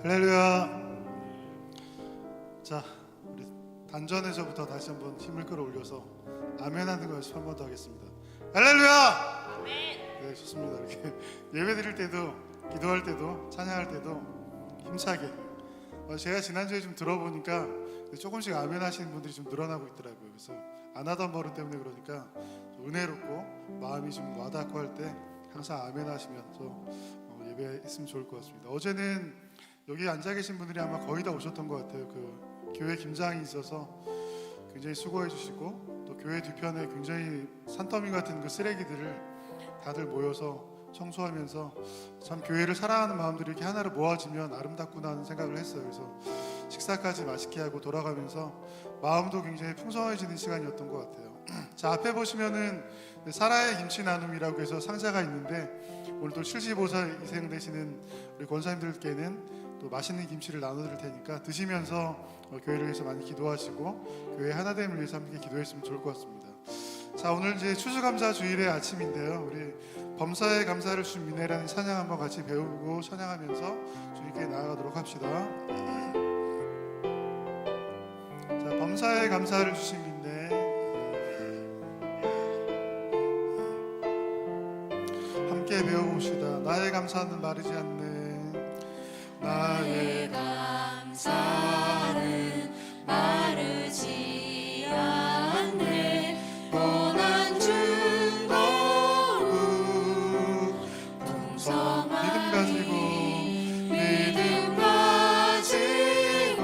할렐루야. 자, 우리 단전에서부터 다시 한번 힘을 끌어올려서 아멘하는 거 연습 한 번 더 하겠습니다. 할렐루야. 아멘. 네, 좋습니다. 이렇게 예배 드릴 때도, 기도할 때도, 찬양할 때도 힘차게. 제가 지난주에 좀 들어보니까 조금씩 아멘 하시는 분들이 좀 늘어나고 있더라고요. 그래서 안 하던 버릇 때문에 그러니까 은혜롭고 마음이 좀 와닿고 할 때 항상 아멘 하시면서 예배했으면 좋을 것 같습니다. 어제는 여기 앉아 계신 분들이 아마 거의 다 오셨던 것 같아요. 그 교회 김장이 있어서 굉장히 수고해 주시고, 또 교회 뒤편에 굉장히 산더미 같은 그 쓰레기들을 다들 모여서 청소하면서 참 교회를 사랑하는 마음들이 이렇게 하나로 모아지면 아름답구나 하는 생각을 했어요. 그래서 식사까지 맛있게 하고 돌아가면서 마음도 굉장히 풍성해지는 시간이었던 것 같아요. 자, 앞에 보시면은 사라의 김치 나눔이라고 해서 상자가 있는데, 오늘 또 75살 이상 되시는 우리 권사님들께는 또 맛있는 김치를 나눠드릴 테니까 드시면서 교회를 위해서 많이 기도하시고 교회 하나됨을 위해서 함께 기도했으면 좋을 것 같습니다. 자, 오늘 이제 추수감사 주일의 아침인데요. 우리 범사에 감사를 주신 민혜라는 찬양 한번 같이 배우고 찬양하면서 주님께 나아가도록 합시다. 자, 범사에 감사를 주신 민혜, 함께 배워봅시다. 나의 감사는 마르지 않는, 나의 감사는 마르지 않네. 고난 중거우 풍성하니 믿음 가지고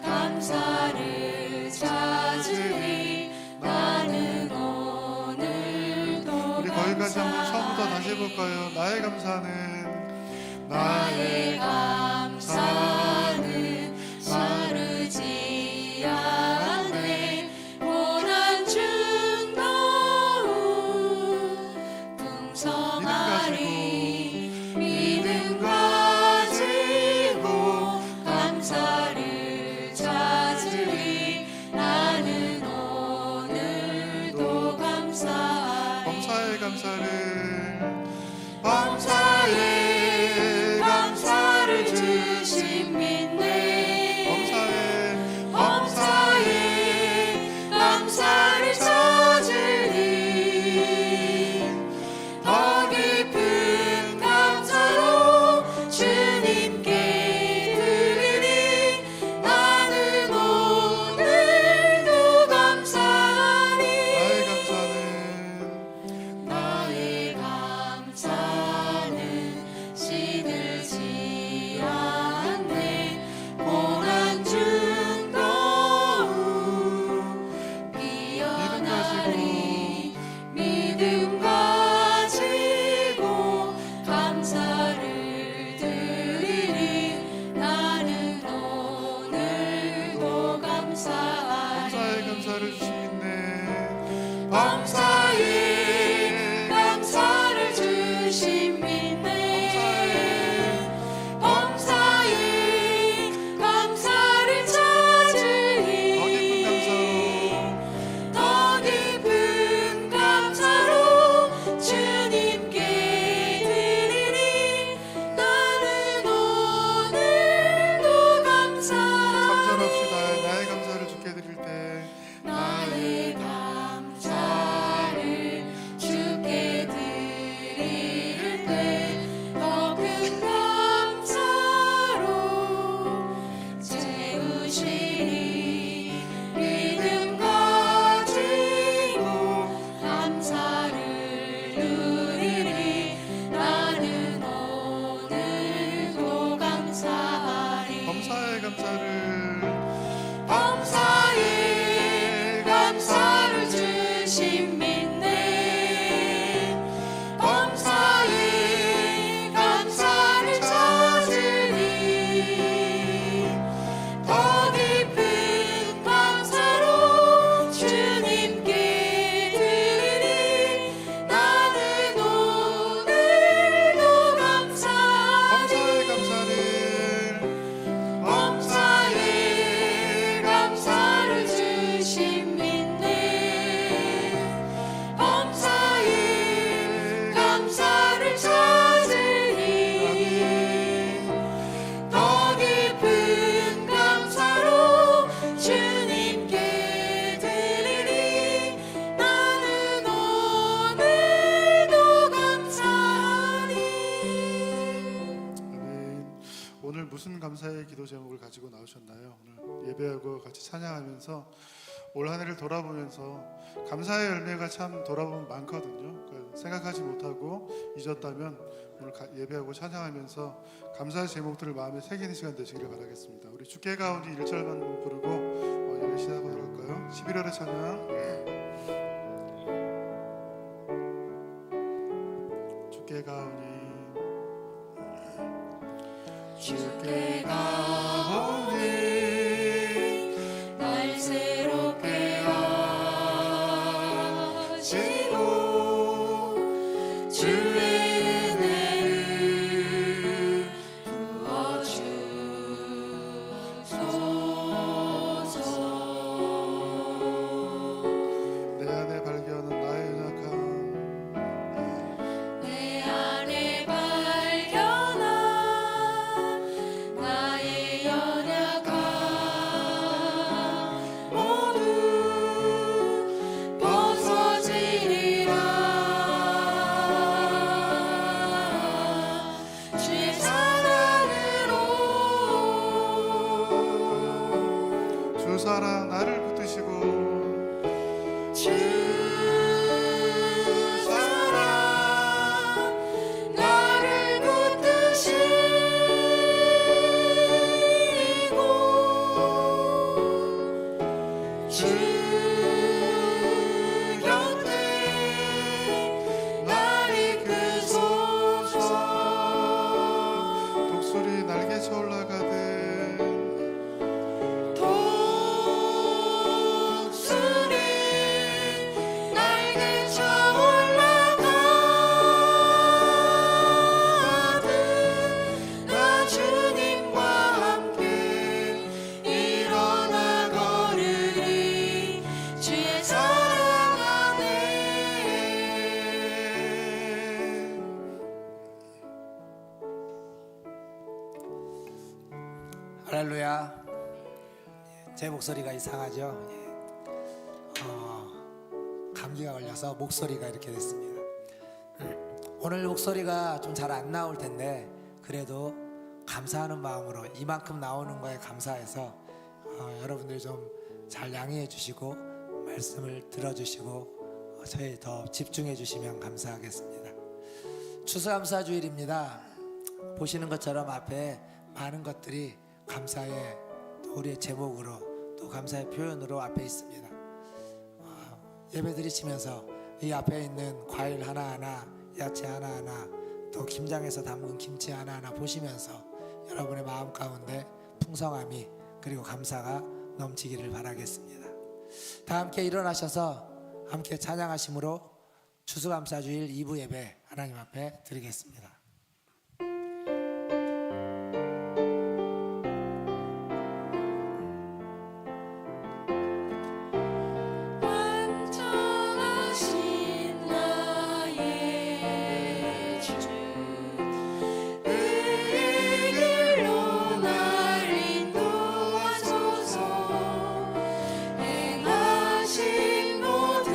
감사를 찾으리. 나는 오늘도 우리 거기까지 한번 처음부터 다시 해볼까요? 나의 감사는, 나의 감사는 마르지 않네. 고난 중거우 풍성하리. 믿음 가지고 감사를 찾으리. 나는 오늘도 감사하리. 범사의 감사를, 범사에 감사를 주신 민혜, 범사에 감사를 찾으리. 더 깊은 감사로 주님께 드리리. 나는 오늘도 감사하리. 나의 감사는, 나의 감사는 시들지 않네. 고난 중거우 피어나리. 믿음 가지고 감사를 드리리. 나는 오늘도 감사하리. 범사의 감사를 주신 민혜, 범사에 감사를 주신 민혜, 범사에 감사를 찾으리. 더 깊은 감사로 주님께 드리리. 나는 오늘도 감사하리. 참전합시다. 나의 감사를 주께 드릴 때, 나의 감사를 주께 드릴 때 더 큰 감사로 채우시리. 믿음 가지고 감사를 누리리. 나는 오늘도 감사하리. 범사의 감사를, 범사에 감사를 주신 민혜, 범사에 감사를 찾으리. 더 깊은 감사로 주님께 드리리. 나는 오늘도 감사하리. 범사의 감사를, 범사에 오늘 무슨 감사의 기도 제목을 가지고 나오셨나요? 오늘 예배하고 같이 찬양하면서 올 한 해를 돌아보면서 감사의 열매가 참 돌아보면 많거든요. 그러니까 생각하지 못하고 잊었다면 오늘 예배하고 찬양하면서 감사의 제목들을 마음에 새기는 시간 되시기를 바라겠습니다. 우리 주께 가오니 1절만 부르고 예배 시작하도록 할까요? 11월의 찬양. 주께 가오니 주께 가오니 날 새롭게 하시고 주의 은혜를 부어주소서. 내 안에 발견한 나의 연약함 내 안에 발견한 나의 연약함 모두 벗어지리라. 주의 사랑으로 주 사랑 나를 붙드시고 주 사랑 나를 붙드시고 주 곁에 날 이끄소서. 독수리 날개쳐 올라가듯 독수리 날개쳐 올라가듯 나 주님과 함께 일어나 걸으리. 주의 사랑 안에 할렐루야. 제 목소리가 이상하죠? 감기가 걸려서 목소리가 이렇게 됐습니다. 오늘 목소리가 좀 잘 안 나올 텐데 그래도 감사하는 마음으로 이만큼 나오는 거에 감사해서 여러분들 좀 잘 양해해 주시고 말씀을 들어주시고 저희 더 집중해 주시면 감사하겠습니다. 추수감사주일입니다. 보시는 것처럼 앞에 많은 것들이 감사의 또 우리의 제목으로 또 감사의 표현으로 앞에 있습니다. 예배 드리시면서 이 앞에 있는 과일 하나하나, 야채 하나하나, 또 김장에서 담근 김치 하나하나 보시면서 여러분의 마음 가운데 풍성함이 그리고 감사가 넘치기를 바라겠습니다. 다 함께 일어나셔서 함께 찬양하심으로 추수감사주일 2부 예배 하나님 앞에 드리겠습니다. 완전하신 나의 주 의의 길로 날 인도하소서. 행하신 모든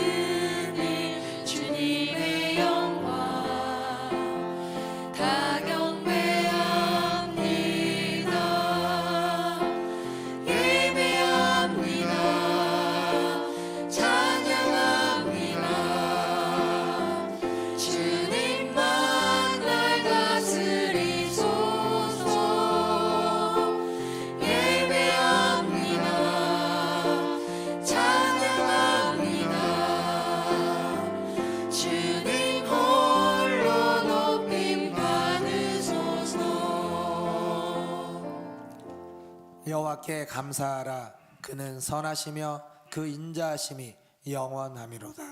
일 주님의 영광 다 경배합니다. 예배합니다. 찬양합니다. 주님만 날 다스리소서. 예배합니다. 찬양합니다. 주님 홀로 높임 받으소서. 여호와께 감사하라. 그는 선하시며 그 인자하심이 영원함이로다.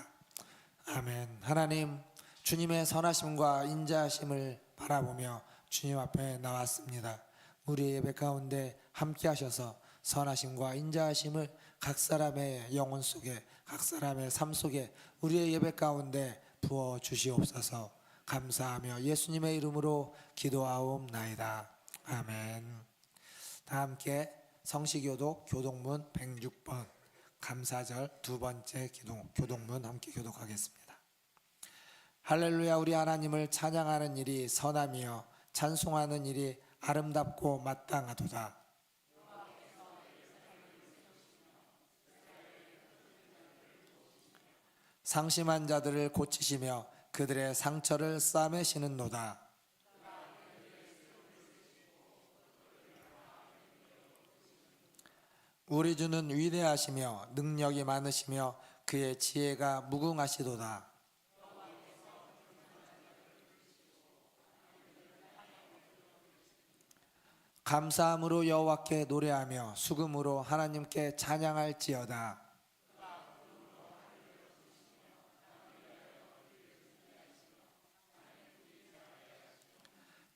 아멘. 하나님, 주님의 선하심과 인자하심을 바라보며 주님 앞에 나왔습니다. 우리의 예배 가운데 함께 하셔서 선하심과 인자하심을 각 사람의 영혼 속에, 각 사람의 삶 속에 우리의 예배 가운데 부어 주시옵소서. 감사하며 예수님의 이름으로 기도하옵나이다. 아멘. 다 함께 성시교독 교독문 106번 감사절 두 번째 교독문 함께 교독하겠습니다. 할렐루야. 우리 하나님을 찬양하는 일이 선하며 찬송하는 일이 아름답고 마땅하도다. 상심한 자들을 고치시며 그들의 상처를 싸매시는도다. 우리 주는 위대하시며 능력이 많으시며 그의 지혜가 무궁하시도다. 감사함으로 여호와께 노래하며 수금으로 하나님께 찬양할지어다.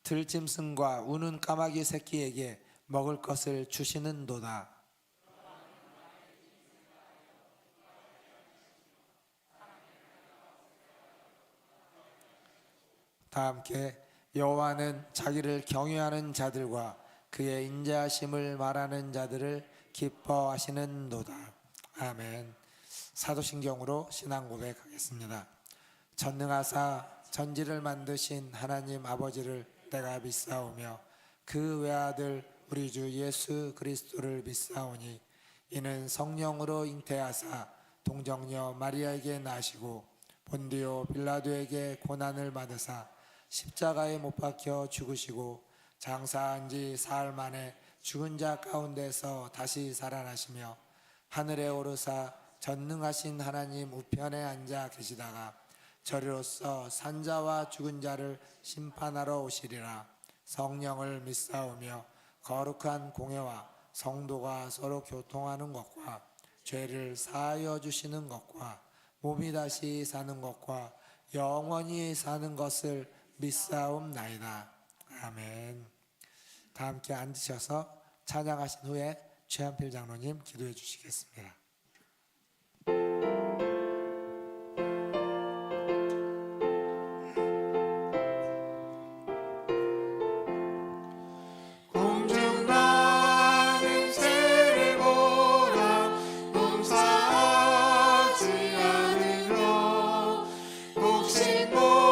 들짐승과 우는 까마귀 새끼에게 먹을 것을 주시는도다. 다 함께 여호와는 자기를 경외하는 자들과 그의 인자하심을 말하는 자들을 기뻐하시는도다. 아멘. 사도신경으로 신앙 고백하겠습니다. 전능하사 전지를 만드신 하나님 아버지를 내가 믿사오며 그 외아들 우리 주 예수 그리스도를 믿사오니 이는 성령으로 잉태하사 동정녀 마리아에게 나시고 본디오 빌라도에게 고난을 받으사 십자가에 못 박혀 죽으시고 장사한 지 사흘 만에 죽은 자 가운데서 다시 살아나시며 하늘에 오르사 전능하신 하나님 우편에 앉아 계시다가 저리로서 산자와 죽은 자를 심판하러 오시리라. 성령을 믿사오며 거룩한 공회와 성도가 서로 교통하는 것과 죄를 사하여 주시는 것과 몸이 다시 사는 것과 영원히 사는 것을 믿사옵나이다. 아멘. 다 함께 앉으셔서 찬양하신 후에 최한필 장로님 기도해 주시겠습니다. 공중 나는 새를 보라 봉사하지 않으며 곡식모아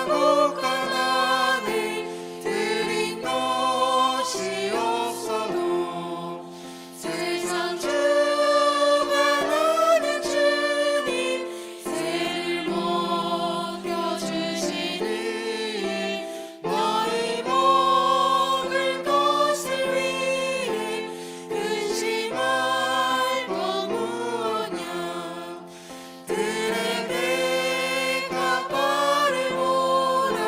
곡간 안에 들인 것이 없어도 세상 주관하는 주님 새를 먹여주시니 너희 먹을 것을 위해 근심할 것 무엇냐 들의 배가 빠르구나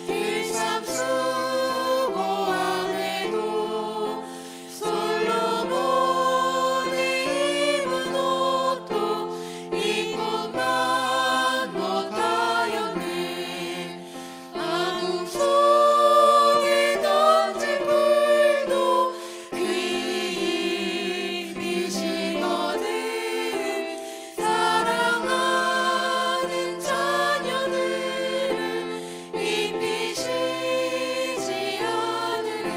길삼 수고함에도 솔로몬의 입은 옷도 입고만 못하였네 아궁 속에 던질 불도 그 입이시거든 사랑하는 자녀들을 입히시지 않으랴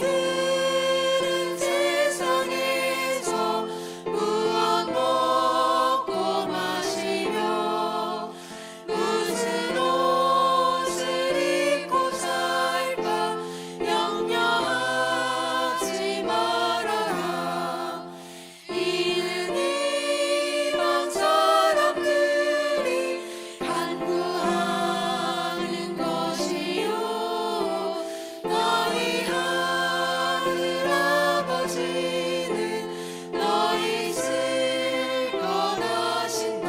너희들은 세상에서 무엇 먹고 마시며 무슨 옷을 입고 살까 염려하지 말아라 이는 이방 사람들이 간구하는 것이요 너희 하늘 아버지는 너희 쓸 것하신다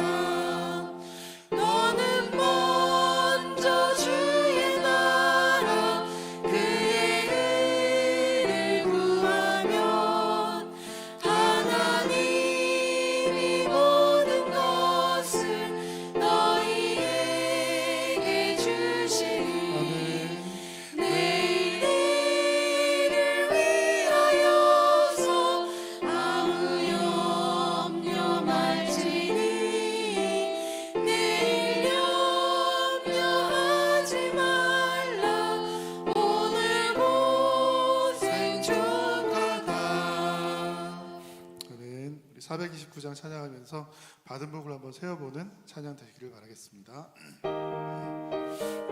너는 먼저 주의 나라 그의 의를 구하면 하나님이 모든 것을 너희에게 주시니 내일 일을 위하여서 아무 염려 말지니 내일 염려하지 말라 오늘 고생 족하다 저는 우리 429장 찬양하면서 받은 복을 한번 세어보는 찬양 되시기를 바라겠습니다.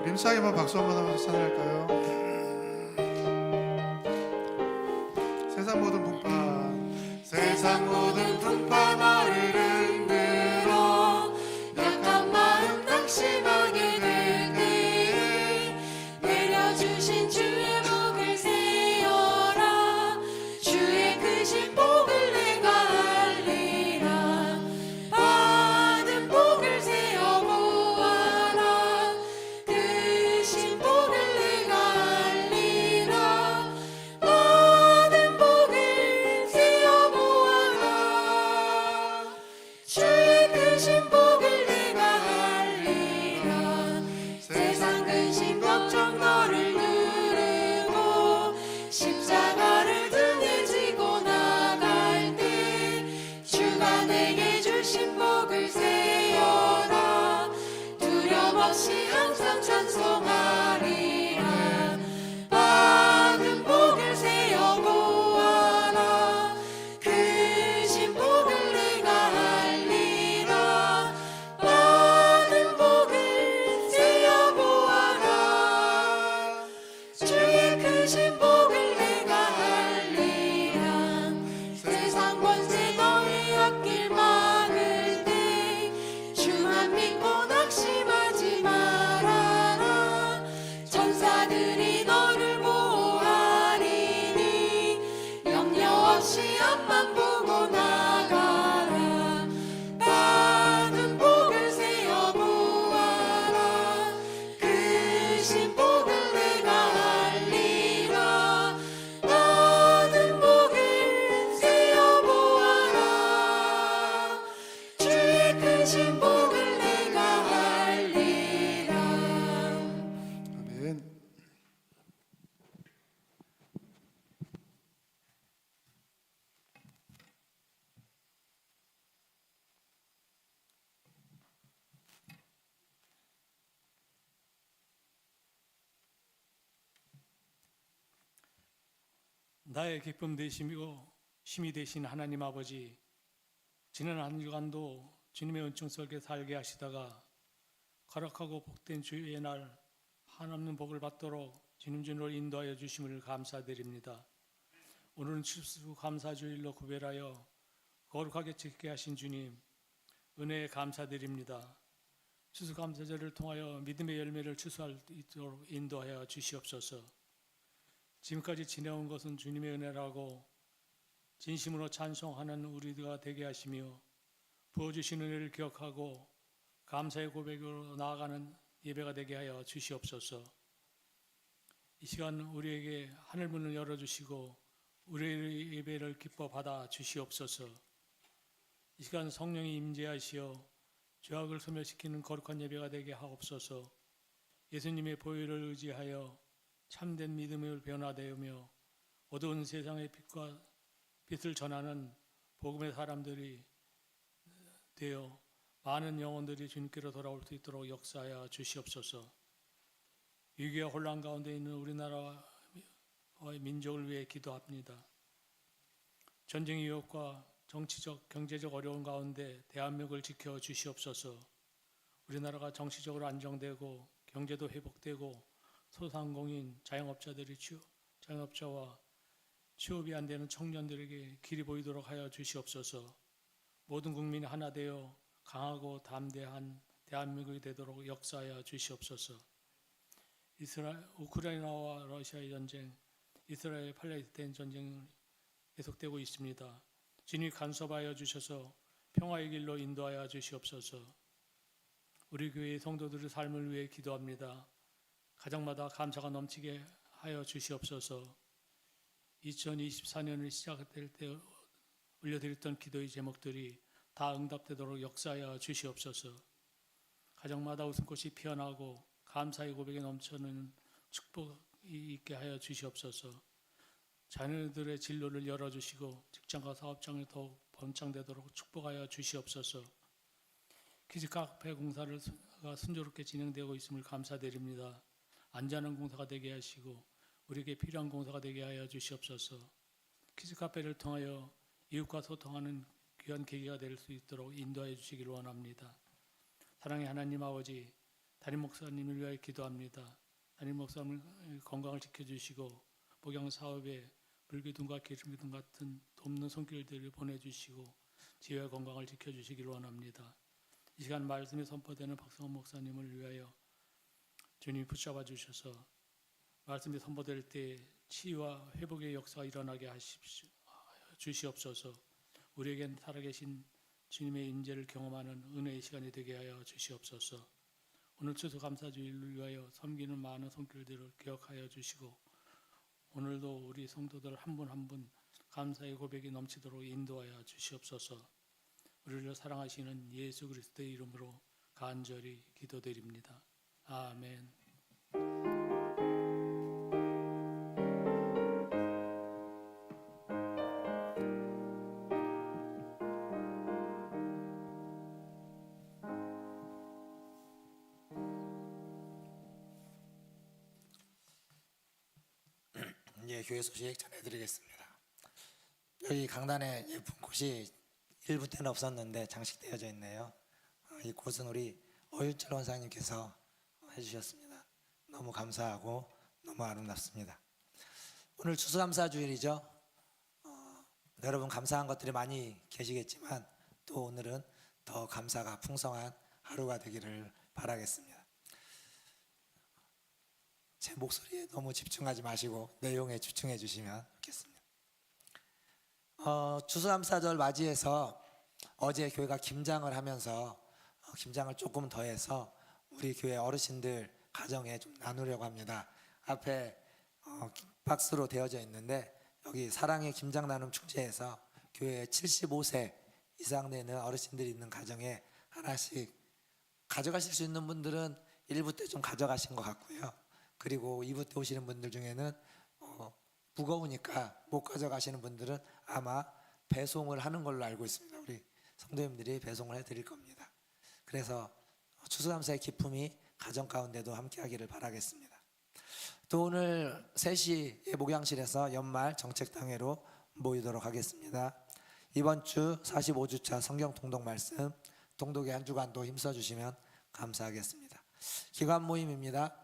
림상에만 박수 한번 하면서 찬양할까요? 세상 모든 풍파, 세상 모든 풍파 나를 흔들어 약한 마음 낙심하게 될 때에 내려주신 주의 복을 세어라. 주의 크신 복을 내가 알리라. 받은 복을 세어 보아라. 크신 복을 내가 알리라. 받은 복을 세어 보아라. 주의 크신 복을 내가 알리라. 세상 근심 걱정 너를 누르고 십자가를 등에 지고 나갈 때 주가 내게 주신 복을 세어라. 두려움 없이 항상 찬송하리라. 받은 복을 세어 보아라. 크신 복을 내가 알리라. 받은 복을 세어 보아라. 주의 크신 복을 내가 알리라. 세상 권세 너의 앞길 막을 때 주만 믿고 낙심하지 말아라. 천사들이 너를 보호하리니 염려 없이 앞만 보고 나가라. 받은 복을 세어 보아라. 크신 복을 내가 알리라. 받은 복을 세어 보아라. 주의 크신 복을 내가 알리라. 아멘. 나의 기쁨 되시고 힘이 되신 하나님 아버지, 지난 한 주간도 주님의 은총 속에 살게 하시다가 거룩하고 복된 주의 날 한없는 복을 받도록 주님 주로 인도하여 주심을 감사드립니다. 오늘은 추수 감사주일로 구별하여 거룩하게 지키게 하신 주님 은혜에 감사드립니다. 추수감사절을 통하여 믿음의 열매를 추수할 수 있도록 인도하여 주시옵소서. 지금까지 지내온 것은 주님의 은혜라고 진심으로 찬송하는 우리가 되게 하시며 부어주신 은혜를 기억하고 감사의 고백으로 나아가는 예배가 되게 하여 주시옵소서. 이 시간 우리에게 하늘문을 열어주시고 우리의 예배를 기뻐 받아 주시옵소서. 이 시간 성령이 임재하시어 죄악을 소멸시키는 거룩한 예배가 되게 하옵소서. 예수님의 보혈을 의지하여 참된 믿음을 변화되며 어두운 세상의 빛을 전하는 복음의 사람들이 되어 많은 영혼들이 주님께로 돌아올 수 있도록 역사하여 주시옵소서. 위기와 혼란 가운데 있는 우리나라와 민족을 위해 기도합니다. 전쟁의 위협과 정치적, 경제적 어려운 가운데 대한민국을 지켜 주시옵소서. 우리나라가 정치적으로 안정되고 경제도 회복되고 소상공인, 자영업자와 취업이 안 되는 청년들에게 길이 보이도록 하여 주시옵소서. 모든 국민이 하나 되어 강하고 담대한 대한민국이 되도록 역사하여 주시옵소서. 우크라이나와 러시아의 전쟁, 이스라엘 팔레스타인 전쟁이 계속되고 있습니다. 주님 간섭하여 주셔서 평화의 길로 인도하여 주시옵소서. 우리 교회의 성도들의 삶을 위해 기도합니다. 가정마다 감사가 넘치게 하여 주시옵소서. 2024년을 시작될 때 올려드렸던 기도의 제목들이 다 응답되도록 역사하여 주시옵소서. 가정마다 웃음꽃이 피어나고 감사의 고백에 넘쳐는 축복이 있게 하여 주시옵소서. 자녀들의 진로를 열어주시고 직장과 사업장을 더욱 번창되도록 축복하여 주시옵소서. 키즈 카페 공사가 순조롭게 진행되고 있음을 감사드립니다. 안전한 공사가 되게 하시고 우리에게 필요한 공사가 되게 하여 주시옵소서. 키즈 카페를 통하여 이웃과 소통하는 귀한 계기가 될 수 있도록 인도하여 주시기를 원합니다. 사랑의 하나님 아버지, 담임 목사님을 위하여 기도합니다. 담임 목사님 건강을 지켜주시고 목양 사업에 물기둥과 기름기둥 같은 돕는 손길들을 보내주시고 지혜와 건강을 지켜주시기를 원합니다. 이 시간 말씀이 선포되는 박성원 목사님을 위하여 주님이 붙잡아 주셔서 말씀이 선포될 때 치유와 회복의 역사가 일어나게 주시옵소서. 우리에겐 살아계신 주님의 인재를 경험하는 은혜의 시간이 되게 하여 주시옵소서. 오늘 추수감사주일을 위하여 섬기는 많은 손길들을 기억하여 주시고 오늘도 우리 성도들 한 분 한 분 감사의 고백이 넘치도록 인도하여 주시옵소서. 우리를 사랑하시는 예수 그리스도의 이름으로 간절히 기도드립니다. 아멘. 예, 교회 소식 전해드리겠습니다. 여기 강단에 예쁜 곳이 일부 때는 없었는데 장식되어져 있네요. 이 곳은 우리 어윤철 원사님께서 해주셨습니다. 너무 감사하고 너무 아름답습니다. 오늘 추수감사주일이죠. 여러분 감사한 것들이 많이 계시겠지만 또 오늘은 더 감사가 풍성한 하루가 되기를 바라겠습니다. 제 목소리에 너무 집중하지 마시고 내용에 집중해 주시면 좋겠습니다. 추수감사절 맞이해서 어제 교회가 김장을 하면서 김장을 조금 더해서 우리 교회 어르신들 가정에 좀 나누려고 합니다. 앞에 박스로 되어져 있는데 여기 사랑의 김장 나눔 축제에서 교회에 75세 이상 되는 어르신들이 있는 가정에 하나씩 가져가실 수 있는 분들은 1부 때 좀 가져가신 것 같고요. 그리고 2부 때 오시는 분들 중에는 무거우니까 못 가져가시는 분들은 아마 배송을 하는 걸로 알고 있습니다. 우리 성도님들이 배송을 해드릴 겁니다. 그래서 추수감사의 기쁨이 가정 가운데도 함께하기를 바라겠습니다. 또 오늘 3시에 목양실에서 연말 정책당회로 모이도록 하겠습니다. 이번 주 45주차 성경 통독 말씀 통독의 한 주간도 힘써주시면 감사하겠습니다. 기관 모임입니다.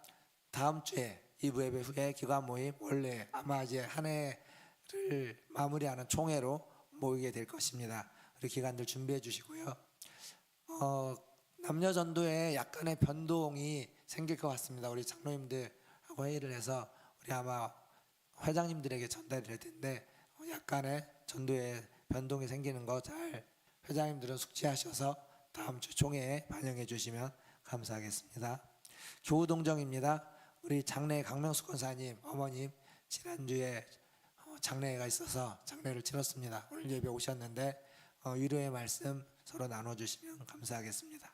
다음 주에 2부 예배 후에 기관 모임 원래 아마 이제 한 해를 마무리하는 총회로 모이게 될 것입니다. 우리 기관들 준비해 주시고요. 남녀 전도에 약간의 변동이 생길 것 같습니다. 우리 장로님들하고 회의를 해서 우리 아마 회장님들에게 전달이 될 텐데 약간의 전도에 변동이 생기는 거 잘 회장님들은 숙지하셔서 다음 주 총회에 반영해 주시면 감사하겠습니다. 교우동정입니다. 우리 장례 강명숙 권사님 어머님 지난주에 장례가 있어서 장례를 치렀습니다. 오늘 예배 오셨는데 위로의 말씀 서로 나눠주시면 감사하겠습니다.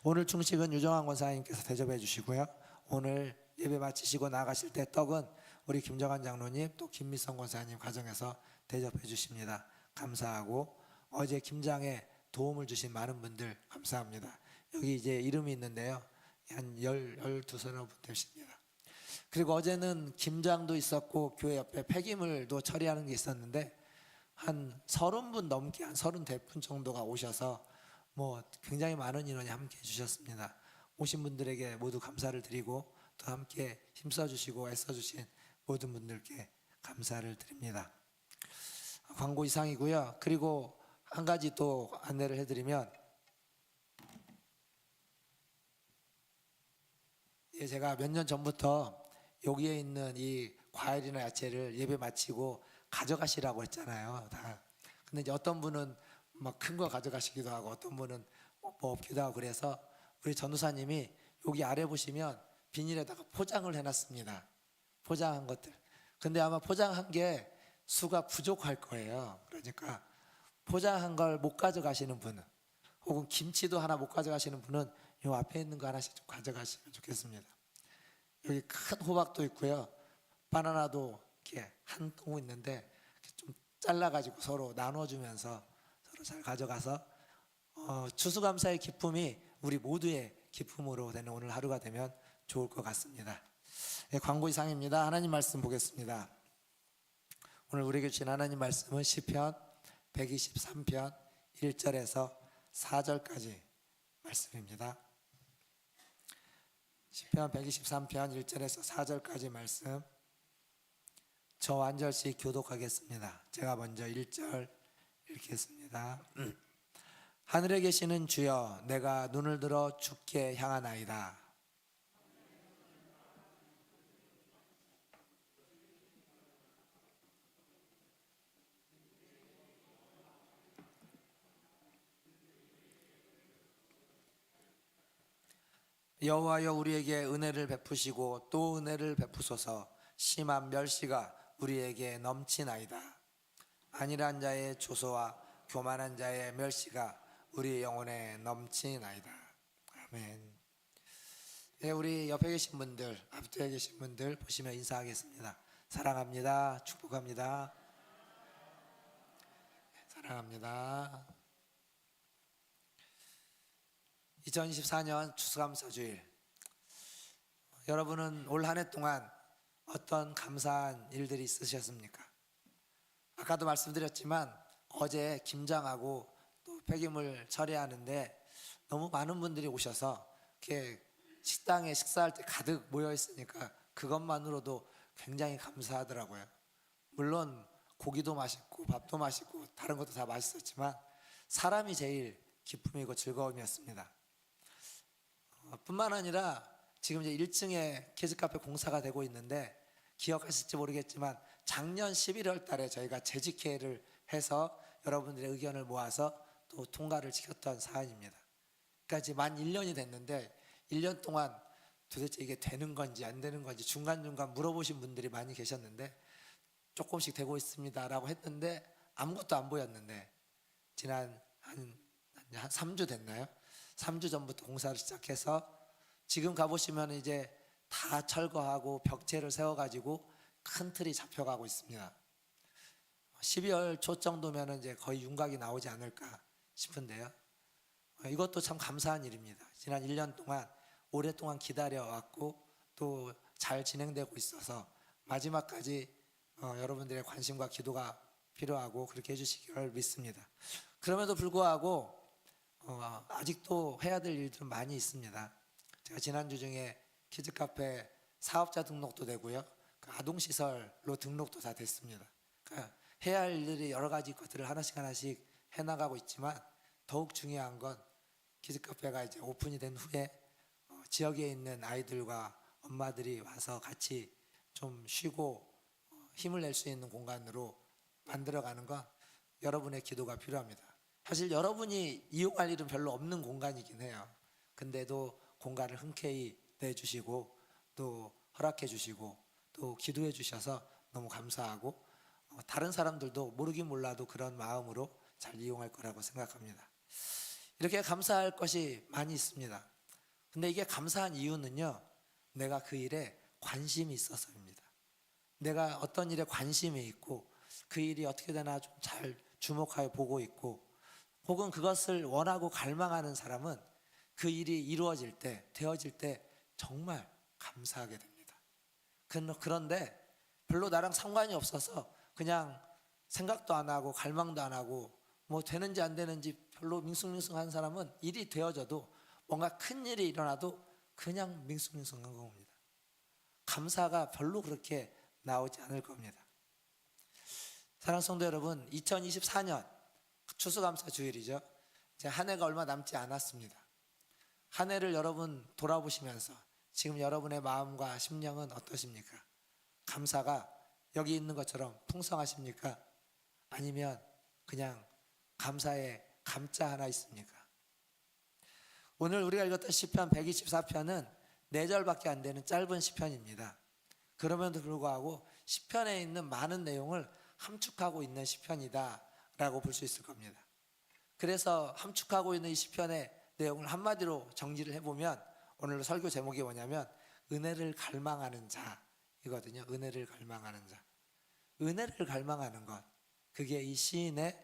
오늘 중식은 유정환 권사님께서 대접해 주시고요. 오늘 예배 마치시고 나가실 때 떡은 우리 김정환 장로님 또 김미성 권사님 가정에서 대접해 주십니다. 감사하고 어제 김장에 도움을 주신 많은 분들 감사합니다. 여기 이제 이름이 있는데요. 한 12서너 분 되십니다. 그리고 어제는 김장도 있었고 교회 옆에 폐기물도 처리하는 게 있었는데 한 30분 넘게 한 30분 정도가 오셔서 뭐 굉장히 많은 인원이 함께 해주셨습니다. 오신 분들에게 모두 감사를 드리고 또 함께 힘써주시고 애써주신 모든 분들께 감사를 드립니다. 광고 이상이고요. 그리고 한 가지 또 안내를 해드리면 제가 몇 년 전부터 여기에 있는 이 과일이나 야채를 예배 마치고 가져가시라고 했잖아요. 다. 근데 이제 어떤 분은 막 큰 거 가져가시기도 하고 어떤 분은 뭐 없기도 하고 그래서 우리 전도사님이 여기 아래 보시면 비닐에다가 포장을 해놨습니다. 포장한 것들. 근데 아마 포장한 게 수가 부족할 거예요. 그러니까 포장한 걸 못 가져가시는 분은 혹은 김치도 하나 못 가져가시는 분은 이 앞에 있는 거 하나씩 좀 가져가시면 좋겠습니다. 여기 큰 호박도 있고요. 바나나도 이렇게 한 통 있는데 좀 잘라가지고 서로 나눠주면서 서로 잘 가져가서 추수감사의 기쁨이 우리 모두의 기쁨으로 되는 오늘 하루가 되면 좋을 것 같습니다. 광고 이상입니다. 하나님 말씀 보겠습니다. 오늘 우리에게 주신 하나님 말씀은 시편 123편 1절에서 4절까지 말씀입니다. 시편 123편 1절에서 4절까지 말씀 저 한 절씩 교독하겠습니다. 제가 먼저 1절 읽겠습니다. 하늘에 계시는 주여 내가 눈을 들어 주께 향하나이다. 여호와여 우리에게 은혜를 베푸시고 또 은혜를 베푸소서. 심한 멸시가 우리에게 넘치나이다. 안일한 자의 조소와 교만한 자의 멸시가 우리 영혼에 넘치나이다. 아멘. 네, 우리 옆에 계신 분들, 앞뒤에 계신 분들 보시면 인사하겠습니다. 사랑합니다. 축복합니다. 사랑합니다. 2024년 추수감사주일, 여러분은 올 한 해 동안 어떤 감사한 일들이 있으셨습니까? 아까도 말씀드렸지만 어제 김장하고 또 폐기물 처리하는데 너무 많은 분들이 오셔서 이렇게 식당에 식사할 때 가득 모여 있으니까 그것만으로도 굉장히 감사하더라고요. 물론 고기도 맛있고 밥도 맛있고 다른 것도 다 맛있었지만 사람이 제일 기쁨이고 즐거움이었습니다. 뿐만 아니라 지금 이제 1층에 키즈카페 공사가 되고 있는데 기억하실지 모르겠지만 작년 11월 달에 저희가 재직회를 해서 여러분들의 의견을 모아서 또 통과를 시켰던 사안입니다. 그러니까 이제 만 1년이 됐는데 1년 동안 도대체 이게 되는 건지 안 되는 건지 중간중간 물어보신 분들이 많이 계셨는데 조금씩 되고 있습니다라고 했는데 아무것도 안 보였는데 지난 한 3주 됐나요? 3주 전부터 공사를 시작해서 지금 가보시면 이제 다 철거하고 벽체를 세워가지고 큰 틀이 잡혀가고 있습니다. 12월 초 정도면 이제 거의 윤곽이 나오지 않을까 싶은데요. 이것도 참 감사한 일입니다. 지난 1년 동안 오랫동안 기다려왔고 또 잘 진행되고 있어서 마지막까지 여러분들의 관심과 기도가 필요하고 그렇게 해주시기를 믿습니다. 그럼에도 불구하고 아직도 해야 될 일들은 많이 있습니다. 제가 지난주 중에 키즈카페 사업자 등록도 되고요, 아동시설로 등록도 다 됐습니다. 그러니까 해야 할 일들이 여러 가지 것들을 하나씩 해나가고 있지만 더욱 중요한 건 키즈카페가 이제 오픈이 된 후에 지역에 있는 아이들과 엄마들이 와서 같이 좀 쉬고 힘을 낼 수 있는 공간으로 만들어가는 건 여러분의 기도가 필요합니다. 사실 여러분이 이용할 일은 별로 없는 공간이긴 해요. 근데도 공간을 흔쾌히 내주시고 또 허락해 주시고 또 기도해 주셔서 너무 감사하고 다른 사람들도 모르긴 몰라도 그런 마음으로 잘 이용할 거라고 생각합니다. 이렇게 감사할 것이 많이 있습니다. 근데 이게 감사한 이유는요, 내가 그 일에 관심이 있어서입니다. 내가 어떤 일에 관심이 있고 그 일이 어떻게 되나 좀 잘 주목하여 보고 있고 혹은 그것을 원하고 갈망하는 사람은 그 일이 이루어질 때, 되어질 때 정말 감사하게 됩니다. 그런데 별로 나랑 상관이 없어서 그냥 생각도 안 하고 갈망도 안 하고 뭐 되는지 안 되는지 별로 밍숭밍숭한 사람은 일이 되어져도 뭔가 큰 일이 일어나도 그냥 밍숭밍숭한 겁니다. 감사가 별로 그렇게 나오지 않을 겁니다. 사랑하는 성도 여러분, 2024년 추수감사 주일이죠. 이제 한 해가 얼마 남지 않았습니다. 한 해를 여러분 돌아보시면서 지금 여러분의 마음과 심령은 어떠십니까? 감사가 여기 있는 것처럼 풍성하십니까? 아니면 그냥 감사의 감자 하나 있습니까? 오늘 우리가 읽었던 시편 124편은 4절밖에 안 되는 짧은 시편입니다. 그럼에도 불구하고 시편에 있는 많은 내용을 함축하고 있는 시편이다 라고 볼 수 있을 겁니다. 그래서 함축하고 있는 이 시편의 내용을 한마디로 정리를 해보면 오늘 설교 제목이 뭐냐면 은혜를 갈망하는 자이거든요. 은혜를 갈망하는 자. 은혜를 갈망하는 것, 그게 이 시인의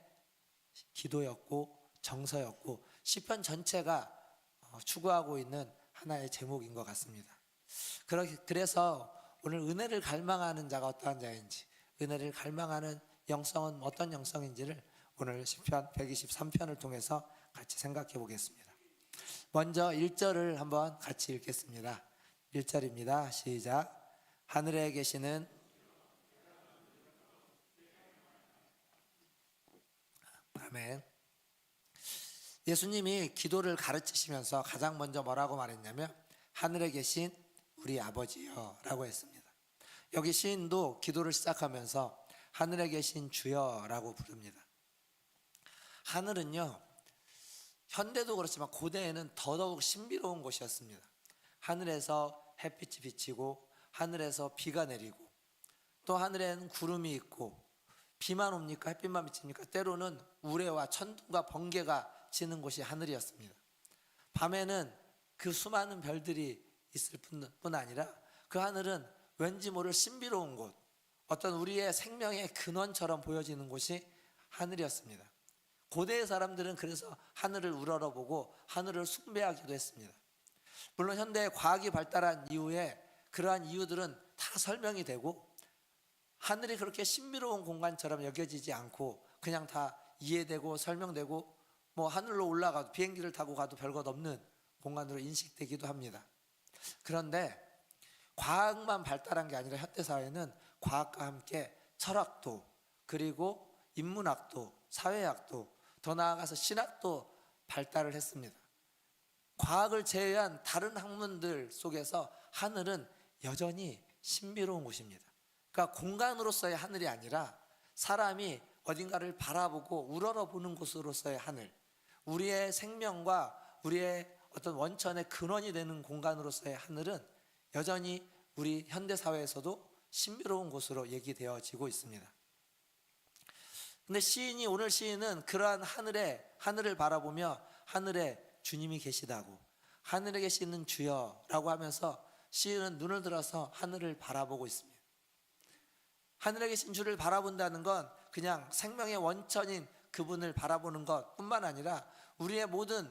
기도였고 정서였고 시편 전체가 추구하고 있는 하나의 제목인 것 같습니다. 그래서 오늘 은혜를 갈망하는 자가 어떠한 자인지, 은혜를 갈망하는 영성은 어떤 영성인지를 오늘 시편 123편을 통해서 같이 생각해 보겠습니다. 먼저 1절을 한번 같이 읽겠습니다. 1절입니다. 시작. 하늘에 계시는 아멘. 예수님이 기도를 가르치시면서 가장 먼저 뭐라고 말했냐면 하늘에 계신 우리 아버지여 라고 했습니다. 여기 시인도 기도를 시작하면서 하늘에 계신 주여 라고 부릅니다. 하늘은요, 현대도 그렇지만 고대에는 더더욱 신비로운 곳이었습니다. 하늘에서 햇빛이 비치고 하늘에서 비가 내리고 또 하늘에는 구름이 있고 비만 옵니까 햇빛만 비칩니까? 때로는 우레와 천둥과 번개가 치는 곳이 하늘이었습니다. 밤에는 그 수많은 별들이 있을 뿐 아니라 그 하늘은 왠지 모를 신비로운 곳, 어떤 우리의 생명의 근원처럼 보여지는 곳이 하늘이었습니다. 고대의 사람들은 그래서 하늘을 우러러보고 하늘을 숭배하기도 했습니다. 물론 현대의 과학이 발달한 이후에 그러한 이유들은 다 설명이 되고 하늘이 그렇게 신비로운 공간처럼 여겨지지 않고 그냥 다 이해되고 설명되고 뭐 하늘로 올라가도 비행기를 타고 가도 별것 없는 공간으로 인식되기도 합니다. 그런데 과학만 발달한 게 아니라 현대사회는 과학과 함께 철학도 그리고 인문학도 사회학도 더 나아가서 신학도 발달을 했습니다. 과학을 제외한 다른 학문들 속에서 하늘은 여전히 신비로운 곳입니다. 그러니까 공간으로서의 하늘이 아니라 사람이 어딘가를 바라보고 우러러보는 곳으로서의 하늘, 우리의 생명과 우리의 어떤 원천의 근원이 되는 공간으로서의 하늘은 여전히 우리 현대사회에서도 신비로운 곳으로 얘기되어지고 있습니다. 근데 오늘 시인은 그러한 하늘을 바라보며 하늘에 주님이 계시다고, 하늘에 계시는 주여라고 하면서 시인은 눈을 들어서 하늘을 바라보고 있습니다. 하늘에 계신 주를 바라본다는 건 그냥 생명의 원천인 그분을 바라보는 것 뿐만 아니라 우리의 모든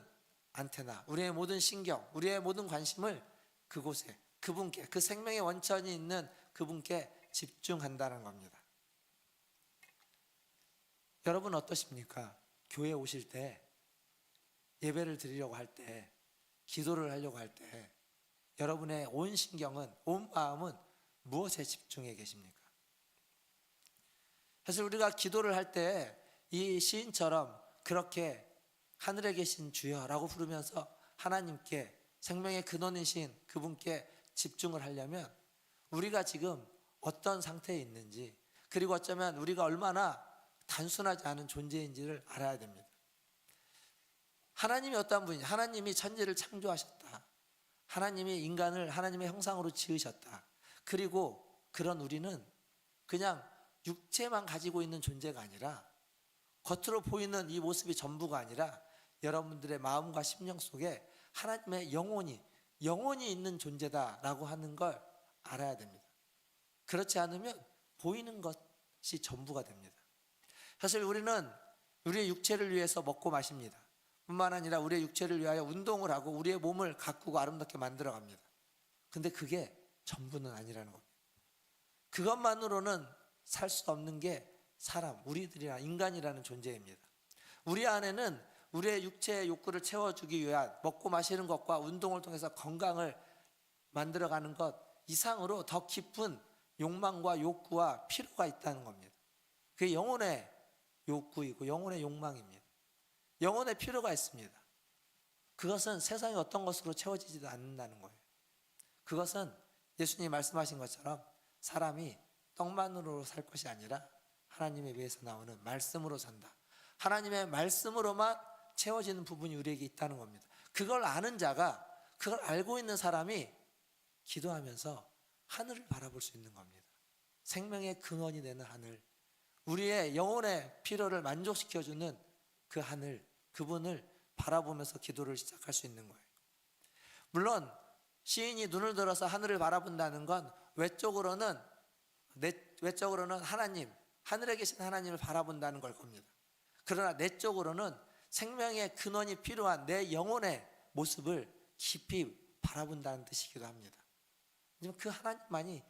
안테나, 우리의 모든 신경, 우리의 모든 관심을 그곳에, 그분께, 그 생명의 원천이 있는 그분께 집중한다는 겁니다. 여러분 어떠십니까? 교회 오실 때, 예배를 드리려고 할 때, 기도를 하려고 할 때 여러분의 온 신경은, 온 마음은 무엇에 집중해 계십니까? 사실 우리가 기도를 할 때 이 시인처럼 그렇게 하늘에 계신 주여라고 부르면서 하나님께, 생명의 근원이신 그분께 집중을 하려면 우리가 지금 어떤 상태에 있는지, 그리고 어쩌면 우리가 얼마나 단순하지 않은 존재인지를 알아야 됩니다. 하나님이 어떤 분이냐? 하나님이 천지를 창조하셨다. 하나님이 인간을 하나님의 형상으로 지으셨다. 그리고 그런 우리는 그냥 육체만 가지고 있는 존재가 아니라, 겉으로 보이는 이 모습이 전부가 아니라 여러분들의 마음과 심령 속에 하나님의 영혼이 있는 존재다라고 하는 걸 알아야 됩니다. 그렇지 않으면 보이는 것이 전부가 됩니다. 사실 우리는 우리의 육체를 위해서 먹고 마십니다. 뿐만 아니라 우리의 육체를 위하여 운동을 하고 우리의 몸을 가꾸고 아름답게 만들어 갑니다. 근데 그게 전부는 아니라는 겁니다. 그것만으로는 살 수 없는 게 우리들이나 인간이라는 존재입니다. 우리 안에는 우리의 육체의 욕구를 채워주기 위한 먹고 마시는 것과 운동을 통해서 건강을 만들어가는 것 이상으로 더 깊은 욕망과 욕구와 필요가 있다는 겁니다. 그게 영혼의 욕구이고 영혼의 욕망입니다. 영혼의 필요가 있습니다. 그것은 세상의 어떤 것으로 채워지지도 않는다는 거예요. 그것은 예수님이 말씀하신 것처럼 사람이 떡만으로 살 것이 아니라 하나님에 의해서 나오는 말씀으로 산다. 하나님의 말씀으로만 채워지는 부분이 우리에게 있다는 겁니다. 그걸 아는 자가, 그걸 알고 있는 사람이 기도하면서 하늘을 바라볼 수 있는 겁니다. 생명의 근원이 되는 하늘, 우리의 영혼의 필요를 만족시켜주는 그 하늘, 그분을 바라보면서 기도를 시작할 수 있는 거예요. 물론 시인이 눈을 들어서 하늘을 바라본다는 건 외적으로는 하나님, 하늘에 계신 하나님을 바라본다는 걸 겁니다. 그러나 내적으로는 생명의 근원이 필요한 내 영혼의 모습을 깊이 바라본다는 뜻이기도 합니다. 그 하나님만이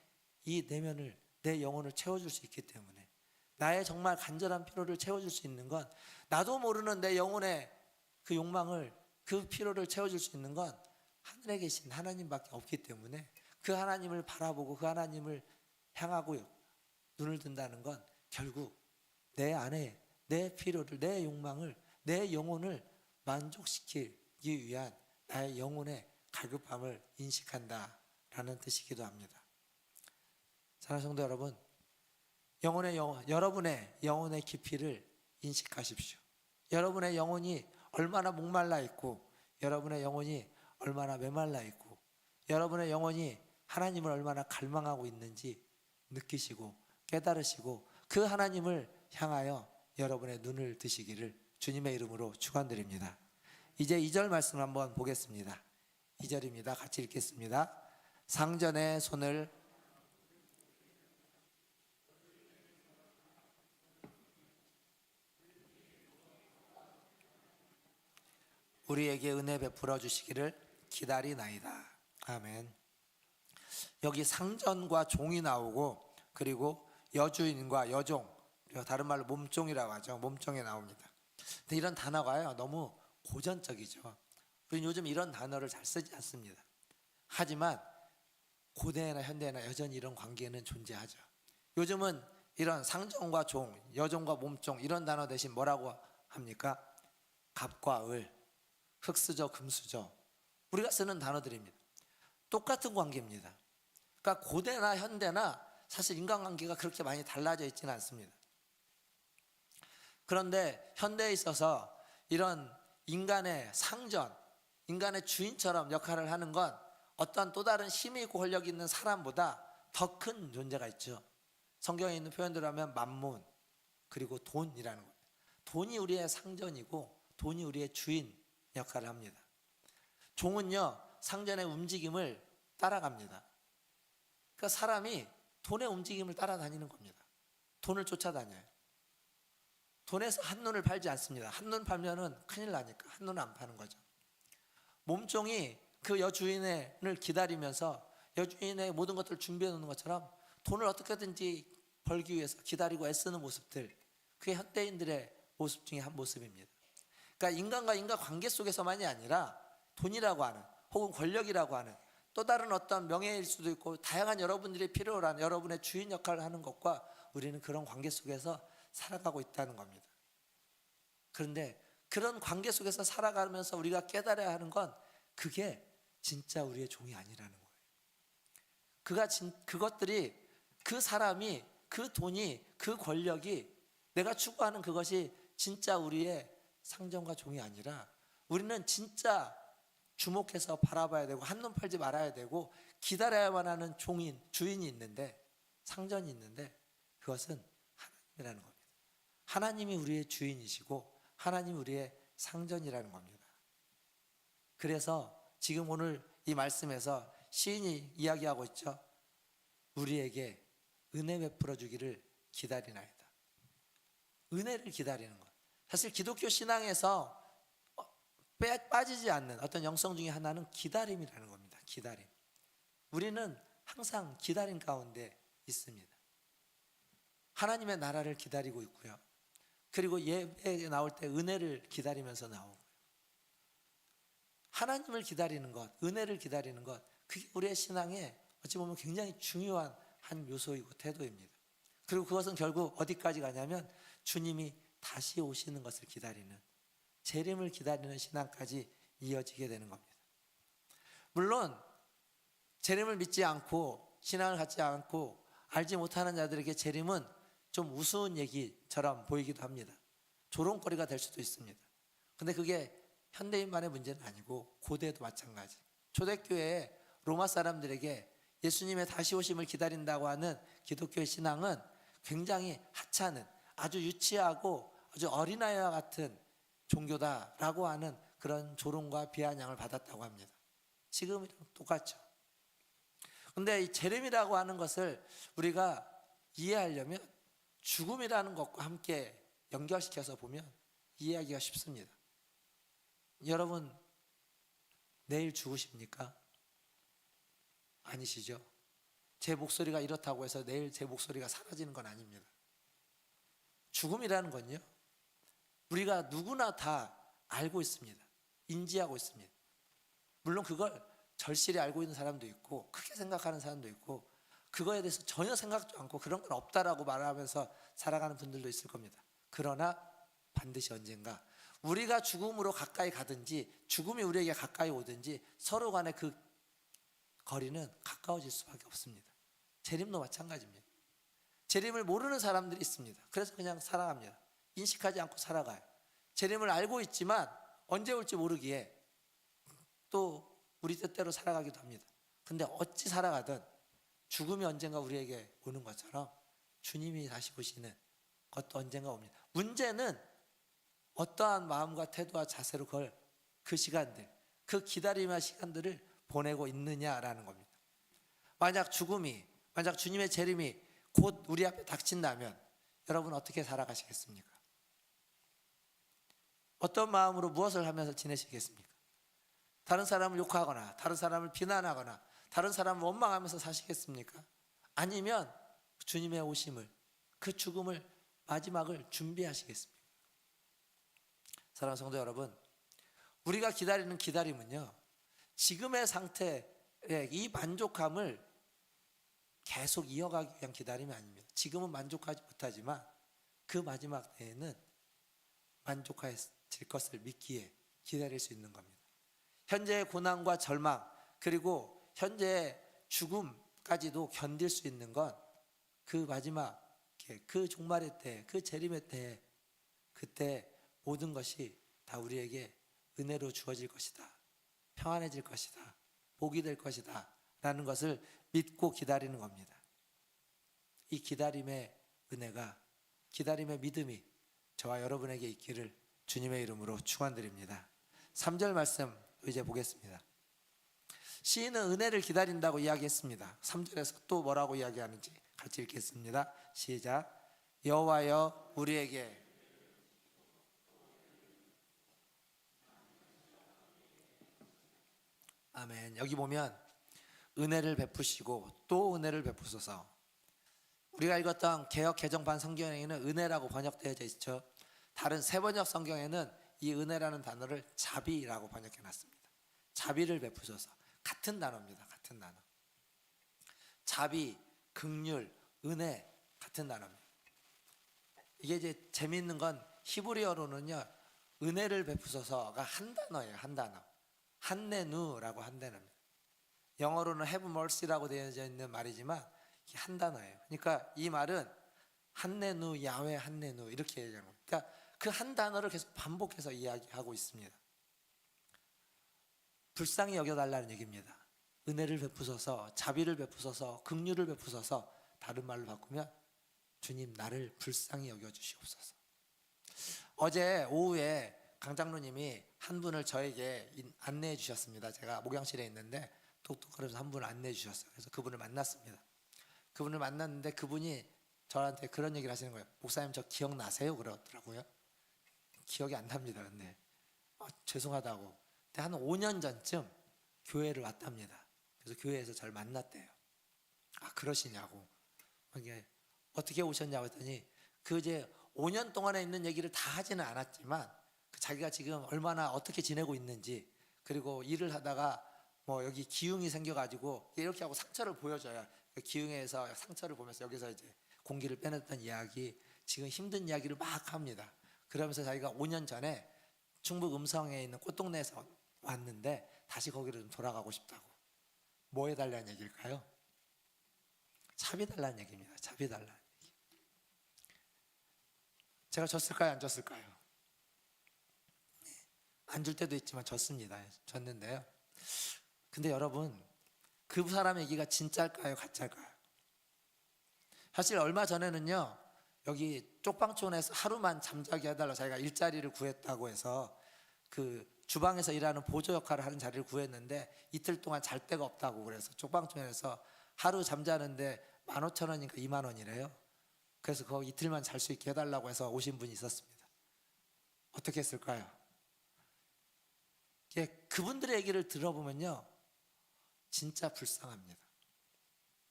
이 내면을, 내 영혼을 채워줄 수 있기 때문에, 나의 정말 간절한 필요를 채워줄 수 있는 건, 나도 모르는 내 영혼의 그 욕망을, 그 필요를 채워줄 수 있는 건 하늘에 계신 하나님밖에 없기 때문에 그 하나님을 바라보고 그 하나님을 향하고 눈을 든다는 건 결국 내 안에 내 필요를, 내 욕망을, 내 영혼을 만족시키기 위한 나의 영혼의 갈급함을 인식한다라는 뜻이기도 합니다. 사랑하는 성도 여러분, 여러분의 영혼의 깊이를 인식하십시오. 여러분의 영혼이 얼마나 목말라 있고, 여러분의 영혼이 얼마나 메말라 있고, 여러분의 영혼이 하나님을 얼마나 갈망하고 있는지 느끼시고 깨달으시고 그 하나님을 향하여 여러분의 눈을 드시기를 주님의 이름으로 축원드립니다. 이제 2절 말씀 한번 보겠습니다. 2절입니다. 같이 읽겠습니다. 상전의 손을 우리에게 은혜 베풀어 주시기를 기다리나이다. 아멘. 여기 상전과 종이 나오고, 그리고 여주인과 여종, 그리고 다른 말로 몸종이라고 하죠. 몸종에 나옵니다. 근데 이런 단어가요 너무 고전적이죠. 우리는 요즘 이런 단어를 잘 쓰지 않습니다. 하지만 고대나 현대나 여전히 이런 관계는 존재하죠. 요즘은 이런 상전과 종, 여종과 몸종 이런 단어 대신 뭐라고 합니까? 갑과 을, 흑수저, 금수저, 우리가 쓰는 단어들입니다. 똑같은 관계입니다. 그러니까 고대나 현대나 사실 인간관계가 그렇게 많이 달라져 있지는 않습니다. 그런데 현대에 있어서 이런 인간의 상전, 인간의 주인처럼 역할을 하는 건 어떤 또 다른 힘이 있고 권력이 있는 사람보다 더 큰 존재가 있죠. 성경에 있는 표현대로 하면 만문, 그리고 돈이라는 겁니다. 돈이 우리의 상전이고 돈이 우리의 주인 역할을 합니다. 종은요 상전의 움직임을 따라갑니다. 그러니까 사람이 돈의 움직임을 따라다니는 겁니다. 돈을 쫓아다녀요. 돈에서 한눈을 팔지 않습니다. 한눈 팔면은 큰일 나니까 한눈 안 파는 거죠. 몸종이 그 여주인을 기다리면서 여주인의 모든 것들을 준비해 놓는 것처럼 돈을 어떻게든지 벌기 위해서 기다리고 애쓰는 모습들, 그게 현대인들의 모습 중에 한 모습입니다. 그러니까 인간과 인간 관계 속에서만이 아니라 돈이라고 하는, 혹은 권력이라고 하는 또 다른 어떤 명예일 수도 있고 다양한 여러분들이 필요로 하는 여러분의 주인 역할을 하는 것과 우리는 그런 관계 속에서 살아가고 있다는 겁니다. 그런데 그런 관계 속에서 살아가면서 우리가 깨달아야 하는 건 그게 진짜 우리의 종이 아니라는 거예요. 그것들이, 그 사람이, 그 돈이, 그 권력이, 내가 추구하는 그것이 진짜 우리의 상전과 종이 아니라 우리는 진짜 주목해서 바라봐야 되고 한눈 팔지 말아야 되고 기다려야만 하는 주인이 있는데, 상전이 있는데, 그것은 하나님이라는 겁니다. 하나님이 우리의 주인이시고 하나님이 우리의 상전이라는 겁니다. 그래서 지금 오늘 이 말씀에서 시인이 이야기하고 있죠. 우리에게 은혜 베풀어 주기를 기다리나이다. 은혜를 기다리는 것. 사실 기독교 신앙에서 빠지지 않는 어떤 영성 중에 하나는 기다림이라는 겁니다. 기다림. 우리는 항상 기다림 가운데 있습니다. 하나님의 나라를 기다리고 있고요. 그리고 예배에 나올 때 은혜를 기다리면서 나오고요. 하나님을 기다리는 것, 은혜를 기다리는 것, 그게 우리의 신앙에 어찌 보면 굉장히 중요한 한 요소이고 태도입니다. 그리고 그것은 결국 어디까지 가냐면 주님이 다시 오시는 것을 기다리는, 재림을 기다리는 신앙까지 이어지게 되는 겁니다. 물론 재림을 믿지 않고 신앙을 갖지 않고 알지 못하는 자들에게 재림은 좀 우스운 얘기처럼 보이기도 합니다. 조롱거리가 될 수도 있습니다. 근데 그게 현대인만의 문제는 아니고 고대에도 마찬가지. 초대교회에 로마 사람들에게 예수님의 다시 오심을 기다린다고 하는 기독교의 신앙은 굉장히 하찮은, 아주 유치하고 아주 어린아이와 같은 종교다라고 하는 그런 조롱과 비아냥을 받았다고 합니다. 지금이랑 똑같죠. 근데 이 재림이라고 하는 것을 우리가 이해하려면 죽음이라는 것과 함께 연결시켜서 보면 이해하기가 쉽습니다. 여러분, 내일 죽으십니까? 아니시죠? 제 목소리가 이렇다고 해서 내일 제 목소리가 사라지는 건 아닙니다. 죽음이라는 건요, 우리가 누구나 다 알고 있습니다. 인지하고 있습니다. 물론 그걸 절실히 알고 있는 사람도 있고 크게 생각하는 사람도 있고 그거에 대해서 전혀 생각도 않고 그런 건 없다라고 말하면서 살아가는 분들도 있을 겁니다. 그러나 반드시 언젠가 우리가 죽음으로 가까이 가든지 죽음이 우리에게 가까이 오든지 서로 간의 그 거리는 가까워질 수밖에 없습니다. 재림도 마찬가지입니다. 재림을 모르는 사람들이 있습니다. 그래서 그냥 살아갑니다. 인식하지 않고 살아가요. 재림을 알고 있지만 언제 올지 모르기에 또 우리 뜻대로 살아가기도 합니다. 근데 어찌 살아가든 죽음이 언젠가 우리에게 오는 것처럼 주님이 다시 오시는 것도 언젠가 옵니다. 문제는 어떠한 마음과 태도와 자세로 그걸 그 시간들, 그 기다림의 시간들을 보내고 있느냐라는 겁니다. 만약 주님의 재림이 곧 우리 앞에 닥친다면 여러분 어떻게 살아가시겠습니까? 어떤 마음으로 무엇을 하면서 지내시겠습니까? 다른 사람을 욕하거나 다른 사람을 비난하거나 다른 사람을 원망하면서 사시겠습니까? 아니면 주님의 오심을, 그 죽음을, 마지막을 준비하시겠습니까? 사랑하는 성도 여러분, 우리가 기다리는 기다림은요, 지금의 상태의 이 만족함을 계속 이어가기 위한 기다림이 아닙니다. 지금은 만족하지 못하지만 그 마지막 때에는 만족해질 것을 믿기에 기다릴 수 있는 겁니다. 현재의 고난과 절망 그리고 현재의 죽음까지도 견딜 수 있는 건 그 마지막 그 종말의 때, 그 재림의 때, 그때 모든 것이 다 우리에게 은혜로 주어질 것이다, 평안해질 것이다, 복이 될 것이다 라는 것을 믿고 기다리는 겁니다. 이 기다림의 은혜가, 기다림의 믿음이 저와 여러분에게 있기를 주님의 이름으로 축원드립니다. 3절 말씀 이제 보겠습니다. 시인은 은혜를 기다린다고 이야기했습니다. 3절에서 또 뭐라고 이야기하는지 같이 읽겠습니다. 시작. 여호와여 우리에게 아멘. 여기 보면 은혜를 베푸시고 또 은혜를 베푸소서. 우리가 읽었던 개역 개정판 성경에는 은혜라고 번역되어져 있죠. 다른 세 번역 성경에는 이 은혜라는 단어를 자비라고 번역해 놨습니다. 자비를 베푸소서. 같은 단어입니다. 같은 단어. 자비, 긍휼, 은혜 같은 단어입니다. 이게 이제 재미있는 건 히브리어로는요, 은혜를 베푸소서가 한 단어예요. 한 단어. 한네누라고 한 단어입니다. 영어로는 have mercy라고 되어져 있는 말이지만 이게 한 단어예요. 그러니까 이 말은 한네누, 야훼 한네누 이렇게 얘기하는 겁니다. 그러니까 그 한 단어를 계속 반복해서 이야기하고 있습니다. 불쌍히 여겨달라는 얘기입니다. 은혜를 베푸소서, 자비를 베푸소서, 긍휼을 베푸소서. 다른 말로 바꾸면 주님 나를 불쌍히 여겨주시옵소서. 어제 오후에 강 장로님이 한 분을 저에게 안내해 주셨습니다. 제가 목양실에 있는데 똑똑거려서 한 분을 안내해 주셨어요. 그래서 그분을 만났습니다. 그분을 만났는데 그분이 저한테 그런 얘기를 하시는 거예요. 목사님 저 기억나세요? 그러더라고요. 기억이 안 납니다. 근데 죄송하다고. 근데 한 5년 전쯤 교회를 왔답니다. 그래서 교회에서 저를 만났대요. 아 그러시냐고. 이게 어떻게 오셨냐고 했더니 그 이제 5년 동안에 있는 얘기를 다 하지는 않았지만 자기가 지금 얼마나 어떻게 지내고 있는지, 그리고 일을 하다가 뭐 여기 기흉이 생겨가지고 이렇게 하고 상처를 보여줘요. 기흉에서 상처를 보면서 여기서 이제 공기를 빼냈던 이야기, 지금 힘든 이야기를 막 합니다. 그러면서 자기가 5년 전에 충북 음성에 있는 꽃동네에서 왔는데 다시 거기로 좀 돌아가고 싶다고. 뭐 해달라는 얘기일까요? 자비 달라는 얘기입니다. 자비 달라는 얘기. 제가 졌을까요? 안 졌을까요? 안 줄 때도 있지만 졌습니다. 졌는데요. 근데 여러분, 그 사람의 얘기가 진짜일까요? 가짜일까요? 사실 얼마 전에는요, 여기 쪽방촌에서 하루만 잠자게 해달라고 자기가 일자리를 구했다고 해서 그 주방에서 일하는 보조 역할을 하는 자리를 구했는데 이틀 동안 잘 데가 없다고 그래서 쪽방촌에서 하루 잠자는데 15,000원인가 2만 원이래요. 그래서 거기 이틀만 잘 수 있게 해달라고 해서 오신 분이 있었습니다. 어떻게 했을까요? 그분들의 얘기를 들어보면요, 진짜 불쌍합니다.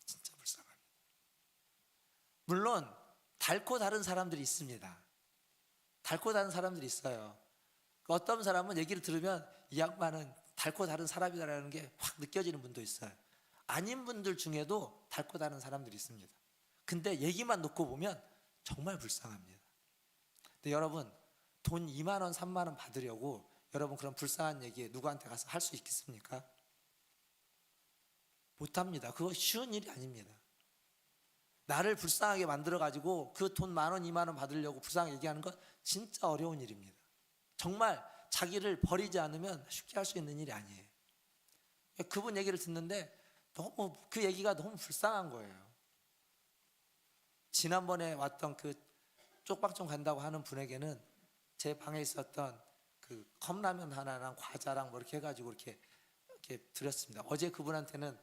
진짜 불쌍합니다. 물론 닳고 다른 사람들이 있습니다. 닳고 다른 사람들이 있어요. 어떤 사람은 얘기를 들으면 이 양반은 닳고 다른 사람이다라는 게 확 느껴지는 분도 있어요. 아닌 분들 중에도 닳고 다른 사람들이 있습니다. 근데 얘기만 놓고 보면 정말 불쌍합니다. 근데 여러분, 돈 2만 원, 3만 원 받으려고 여러분 그런 불쌍한 얘기 누구한테 가서 할 수 있겠습니까? 못합니다. 그거 쉬운 일이 아닙니다. 나를 불쌍하게 만들어가지고 그 돈 1만 원, 2만 원 받으려고 불쌍하게 얘기하는 건 진짜 어려운 일입니다. 정말 자기를 버리지 않으면 쉽게 할 수 있는 일이 아니에요. 그분 얘기를 듣는데 너무 그 얘기가 너무 불쌍한 거예요. 지난번에 왔던 그 쪽방촌 간다고 하는 분에게는 제 방에 있었던 그 컵라면 하나랑 과자랑 뭐 이렇게 해가지고 이렇게 드렸습니다. 어제 그분한테는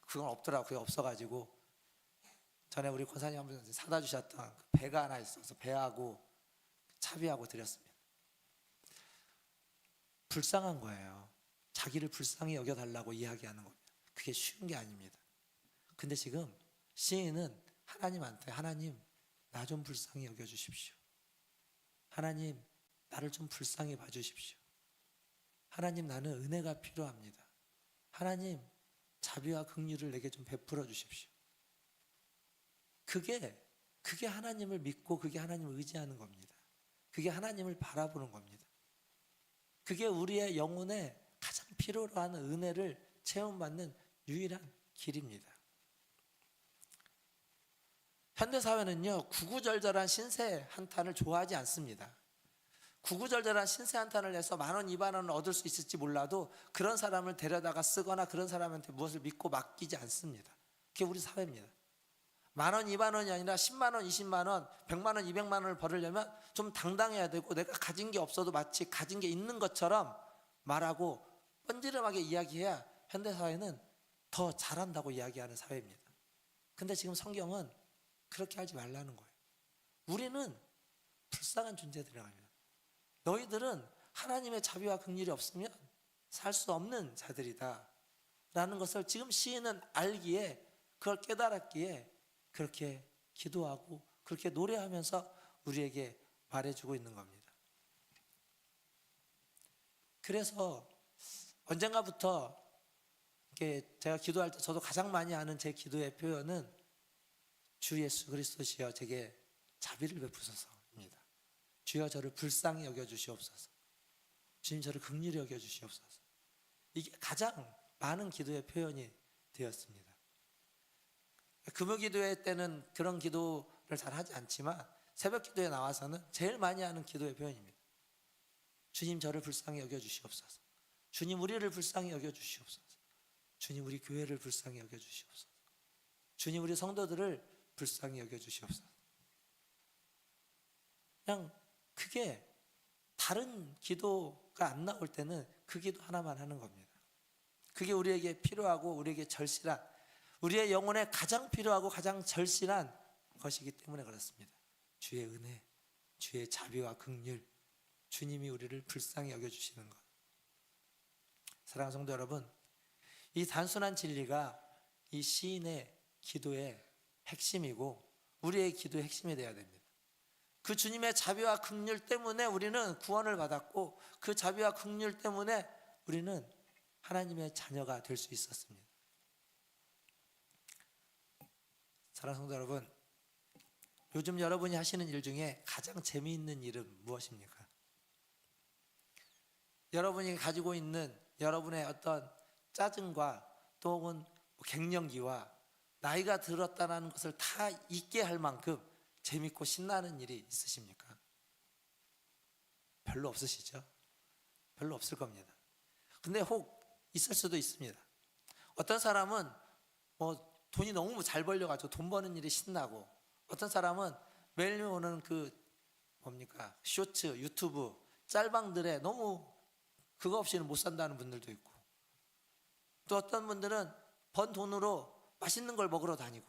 그건 없더라고요. 그게 없어가지고 전에 우리 권사님 한 분 사다 주셨던 그 배가 하나 있어서 배하고 차비하고 드렸습니다. 불쌍한 거예요. 자기를 불쌍히 여겨달라고 이야기하는 겁니다. 그게 쉬운 게 아닙니다. 근데 지금 시인은 하나님한테 하나님 나 좀 불쌍히 여겨주십시오. 하나님 나를 좀 불쌍히 봐주십시오. 하나님 나는 은혜가 필요합니다. 하나님 자비와 긍휼을 내게 좀 베풀어 주십시오. 그게 하나님을 믿고 그게 하나님을 의지하는 겁니다. 그게 하나님을 바라보는 겁니다. 그게 우리의 영혼에 가장 필요로 하는 은혜를 체험받는 유일한 길입니다. 현대사회는요, 구구절절한 신세 한탄을 좋아하지 않습니다. 구구절절한 신세 한탄을 내서 1만 원, 2만 원을 얻을 수 있을지 몰라도 그런 사람을 데려다가 쓰거나 그런 사람한테 무엇을 믿고 맡기지 않습니다. 그게 우리 사회입니다. 1만 원, 2만 원이 아니라 10만 원, 20만 원, 100만 원, 200만 원을 벌으려면 좀 당당해야 되고 내가 가진 게 없어도 마치 가진 게 있는 것처럼 말하고 뻔지름하게 이야기해야 현대사회는 더 잘한다고 이야기하는 사회입니다. 근데 지금 성경은 그렇게 하지 말라는 거예요. 우리는 불쌍한 존재들이랍니다. 너희들은 하나님의 자비와 긍휼이 없으면 살 수 없는 자들이다 라는 것을 지금 시인은 알기에, 그걸 깨달았기에 그렇게 기도하고 그렇게 노래하면서 우리에게 말해주고 있는 겁니다. 그래서 언젠가부터 제가 기도할 때 저도 가장 많이 하는 제 기도의 표현은 주 예수 그리스도시여 제게 자비를 베푸소서입니다. 주여 저를 불쌍히 여겨주시옵소서. 주님 저를 긍휼히 여겨주시옵소서. 이게 가장 많은 기도의 표현이 되었습니다. 금요기도회 때는 그런 기도를 잘 하지 않지만 새벽 기도에 나와서는 제일 많이 하는 기도의 표현입니다. 주님 저를 불쌍히 여겨주시옵소서. 주님 우리를 불쌍히 여겨주시옵소서. 주님 우리 교회를 불쌍히 여겨주시옵소서. 주님 우리 성도들을 불쌍히 여겨주시옵소서. 그냥 그게 다른 기도가 안 나올 때는 그 기도 하나만 하는 겁니다. 그게 우리에게 필요하고 우리에게 절실한, 우리의 영혼에 가장 필요하고 가장 절실한 것이기 때문에 그렇습니다. 주의 은혜, 주의 자비와 긍휼, 주님이 우리를 불쌍히 여겨주시는 것. 사랑하는 성도 여러분, 이 단순한 진리가 이 시인의 기도의 핵심이고 우리의 기도의 핵심이 되어야 됩니다. 그 주님의 자비와 긍휼 때문에 우리는 구원을 받았고 그 자비와 긍휼 때문에 우리는 하나님의 자녀가 될 수 있었습니다. 사랑하는 성도 여러분, 요즘 여러분이 하시는 일 중에 가장 재미있는 일은 무엇입니까? 여러분이 가지고 있는 여러분의 어떤 짜증과 또 혹은 갱년기와 나이가 들었다는 것을 다 잊게 할 만큼 재밌고 신나는 일이 있으십니까? 별로 없으시죠? 별로 없을 겁니다. 근데 혹 있을 수도 있습니다. 어떤 사람은 돈이 너무 잘 벌려가지고 돈 버는 일이 신나고, 어떤 사람은 매일 오는 쇼츠, 유튜브, 짤방들에 너무 그거 없이는 못 산다는 분들도 있고, 또 어떤 분들은 번 돈으로 맛있는 걸 먹으러 다니고,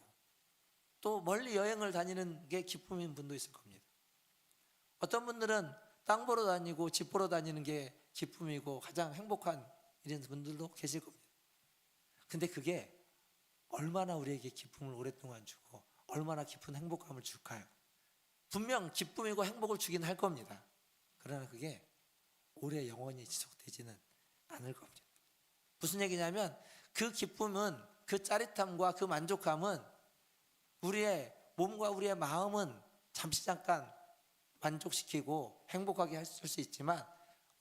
또 멀리 여행을 다니는 게 기쁨인 분도 있을 겁니다. 어떤 분들은 땅 보러 다니고 집 보러 다니는 게 기쁨이고 가장 행복한 이런 분들도 계실 겁니다. 근데 그게 얼마나 우리에게 기쁨을 오랫동안 주고 얼마나 깊은 행복감을 줄까요? 분명 기쁨이고 행복을 주긴 할 겁니다. 그러나 그게 오래 영원히 지속되지는 않을 겁니다. 무슨 얘기냐면 그 기쁨은, 그 짜릿함과 그 만족함은 우리의 몸과 우리의 마음은 잠시 잠깐 만족시키고 행복하게 할 수 있지만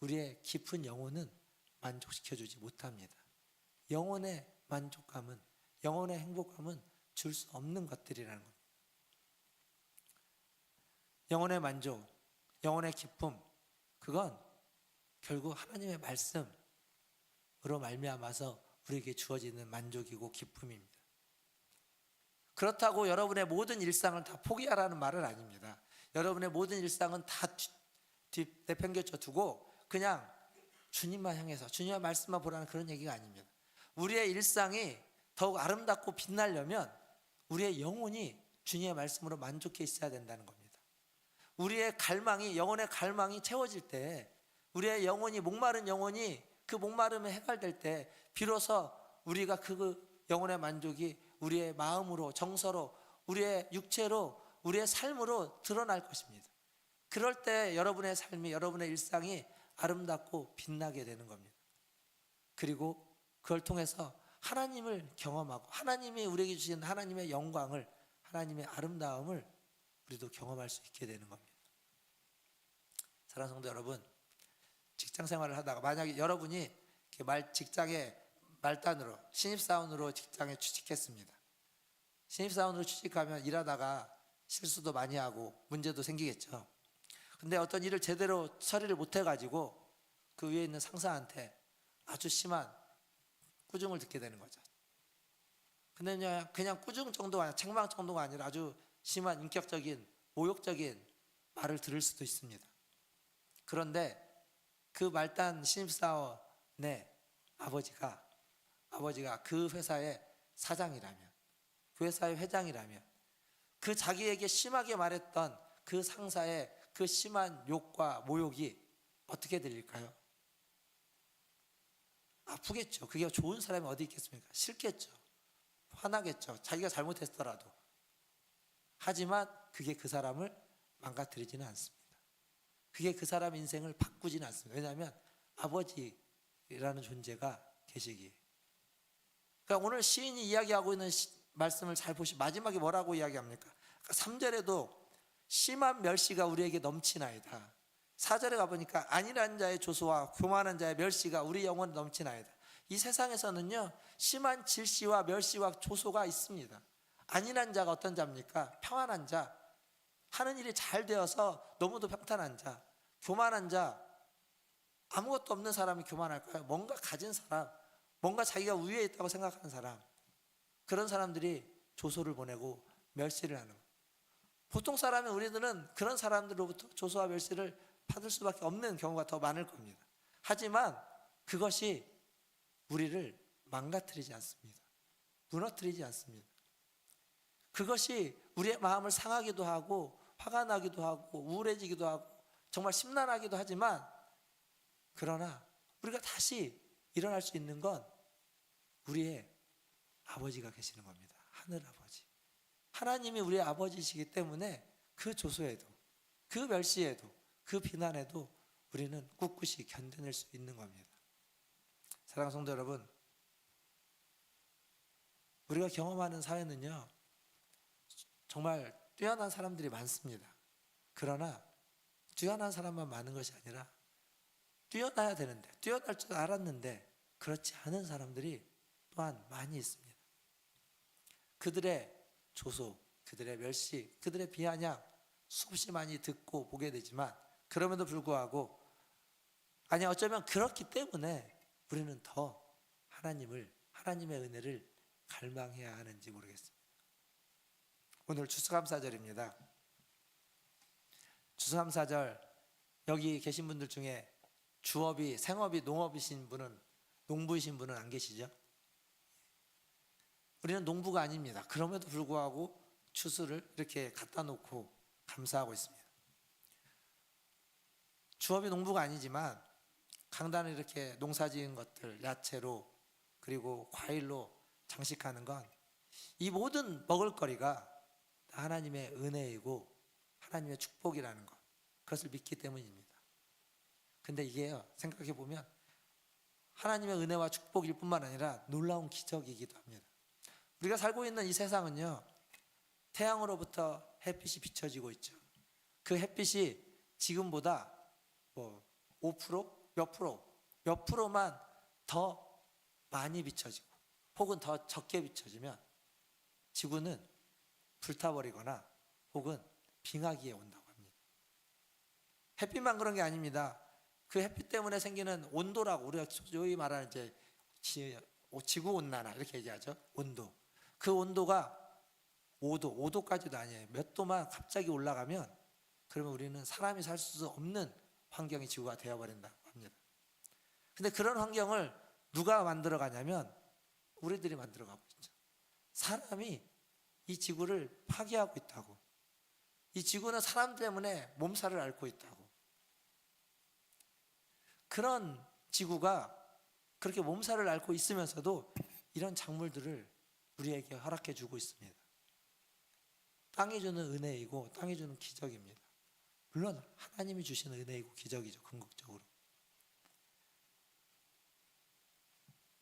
우리의 깊은 영혼은 만족시켜주지 못합니다. 영혼의 만족감은, 영혼의 행복감은 줄 수 없는 것들이라는 겁니다. 영혼의 만족, 영혼의 기쁨, 그건 결국 하나님의 말씀으로 말미암아서 우리에게 주어지는 만족이고 기쁨입니다. 그렇다고 여러분의 모든 일상을 다 포기하라는 말은 아닙니다. 여러분의 모든 일상은 다 내팽개쳐 두고 그냥 주님만 향해서 주님의 말씀만 보라는 그런 얘기가 아닙니다. 우리의 일상이 더욱 아름답고 빛나려면 우리의 영혼이 주님의 말씀으로 만족해 있어야 된다는 겁니다. 우리의 갈망이, 영혼의 갈망이 채워질 때, 우리의 영혼이, 목마른 영혼이 그 목마름이 해결될 때 비로소 우리가 그 영혼의 만족이 우리의 마음으로, 정서로, 우리의 육체로, 우리의 삶으로 드러날 것입니다. 그럴 때 여러분의 삶이, 여러분의 일상이 아름답고 빛나게 되는 겁니다. 그리고 그걸 통해서 하나님을 경험하고 하나님이 우리에게 주신 하나님의 영광을, 하나님의 아름다움을 우리도 경험할 수 있게 되는 겁니다. 사랑하는 성도 여러분, 직장 생활을 하다가 만약에 여러분이 직장에 말단으로, 신입사원으로 직장에 취직했습니다. 신입사원으로 취직하면 일하다가 실수도 많이 하고 문제도 생기겠죠. 근데 어떤 일을 제대로 처리를 못 해가지고 그 위에 있는 상사한테 아주 심한 꾸중을 듣게 되는 거죠. 근데 그냥 꾸중 정도가 아니라, 책망 정도가 아니라 아주 심한 인격적인, 모욕적인 말을 들을 수도 있습니다. 그런데 그 말단 신입사원의 아버지가 그 회사의 사장이라면, 그 회사의 회장이라면, 그 자기에게 심하게 말했던 그 상사의 그 심한 욕과 모욕이 어떻게 들릴까요? 아프겠죠. 그게 좋은 사람이 어디 있겠습니까? 싫겠죠. 화나겠죠. 자기가 잘못했더라도. 하지만 그게 그 사람을 망가뜨리지는 않습니다. 그게 그 사람 인생을 바꾸지는 않습니다. 왜냐하면 아버지라는 존재가 계시기에. 그러니까 오늘 시인이 이야기하고 있는 말씀을 잘 보시면 마지막에 뭐라고 이야기합니까? 그러니까 3절에도 심한 멸시가 우리에게 넘치나이다. 4절에 가보니까 안일한 자의 조소와 교만한 자의 멸시가 우리 영혼에 넘치나이다. 이 세상에서는요, 심한 질시와 멸시와 조소가 있습니다. 안일한 자가 어떤 자입니까? 평안한 자, 하는 일이 잘 되어서 너무도 평탄한 자. 교만한 자, 아무것도 없는 사람이 교만할까요? 뭔가 가진 사람, 뭔가 자기가 우위에 있다고 생각하는 사람, 그런 사람들이 조소를 보내고 멸시를 하는 거예요. 보통 사람은, 우리들은 그런 사람들로부터 조소와 멸시를 받을 수밖에 없는 경우가 더 많을 겁니다. 하지만 그것이 우리를 망가뜨리지 않습니다. 무너뜨리지 않습니다. 그것이 우리의 마음을 상하기도 하고 화가 나기도 하고 우울해지기도 하고 정말 심란하기도 하지만, 그러나 우리가 다시 일어날 수 있는 건 우리의 아버지가 계시는 겁니다. 하늘 아버지. 하나님이 우리의 아버지시기 때문에 그 조소에도, 그 멸시에도, 그 비난에도 우리는 꿋꿋이 견뎌낼 수 있는 겁니다. 사랑하는 성도 여러분, 우리가 경험하는 사회는요, 정말 뛰어난 사람들이 많습니다. 그러나 뛰어난 사람만 많은 것이 아니라 뛰어나야 되는데, 뛰어날 줄 알았는데 그렇지 않은 사람들이 또한 많이 있습니다. 그들의 조소, 그들의 멸시, 그들의 비아냥 수없이 많이 듣고 보게 되지만, 그럼에도 불구하고, 아니 어쩌면 그렇기 때문에 우리는 더 하나님의 은혜를 갈망해야 하는지 모르겠습니다. 오늘 추수감사절입니다. 추수감사절, 여기 계신 분들 중에 주업이, 생업이 농업이신 분은, 농부이신 분은 안 계시죠? 우리는 농부가 아닙니다. 그럼에도 불구하고 추수를 이렇게 갖다 놓고 감사하고 있습니다. 주업이 농부가 아니지만 강단을 이렇게 농사 지은 것들, 야채로 그리고 과일로 장식하는 건, 이 모든 먹을거리가 하나님의 은혜이고 하나님의 축복이라는 것, 그것을 믿기 때문입니다. 근데 이게요, 생각해 보면 하나님의 은혜와 축복일 뿐만 아니라 놀라운 기적이기도 합니다. 우리가 살고 있는 이 세상은요, 태양으로부터 햇빛이 비춰지고 있죠. 그 햇빛이 지금보다 뭐 5%, 몇 프로만 더 많이 비춰지고 혹은 더 적게 비춰지면 지구는 불타버리거나 혹은 빙하기에 온다고 합니다. 햇빛만 그런 게 아닙니다. 그 햇빛 때문에 생기는 온도라고 우리가 소위 말하는 이제 지구 온난화 이렇게 얘기하죠. 온도. 그 온도가 5도까지도 아니에요. 몇 도만 갑자기 올라가면 그러면 우리는 사람이 살 수 없는 환경이 지구가 되어버린다고 합니다. 근데 그런 환경을 누가 만들어 가냐면 우리들이 만들어 가고 있죠. 사람이 이 지구를 파괴하고 있다고. 이 지구는 사람 때문에 몸살을 앓고 있다고. 그런 지구가 그렇게 몸살을 앓고 있으면서도 이런 작물들을 우리에게 허락해 주고 있습니다. 땅이 주는 은혜이고 땅이 주는 기적입니다. 물론 하나님이 주시는 은혜이고 기적이죠. 궁극적으로.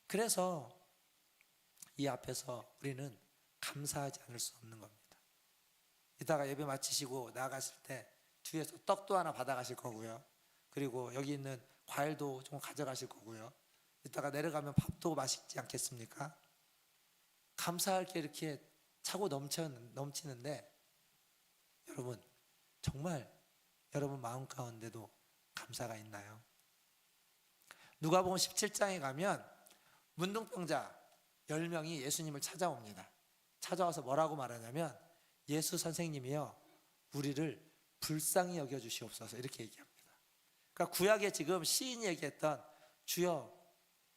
그래서 이 앞에서 우리는 감사하지 않을 수 없는 겁니다. 이따가 예배 마치시고 나가실 때 뒤에서 떡도 하나 받아가실 거고요. 그리고 여기 있는 과일도 좀 가져가실 거고요. 이따가 내려가면 밥도 맛있지 않겠습니까? 감사할 게 이렇게 차고 넘치는데 여러분 정말 여러분 마음 가운데도 감사가 있나요? 누가복음 17장에 가면 문둥병자 10명이 예수님을 찾아옵니다. 찾아와서 뭐라고 말하냐면 예수 선생님이요 우리를 불쌍히 여겨주시옵소서 이렇게 얘기합니다. 그러니까 구약에 지금 시인이 얘기했던 주여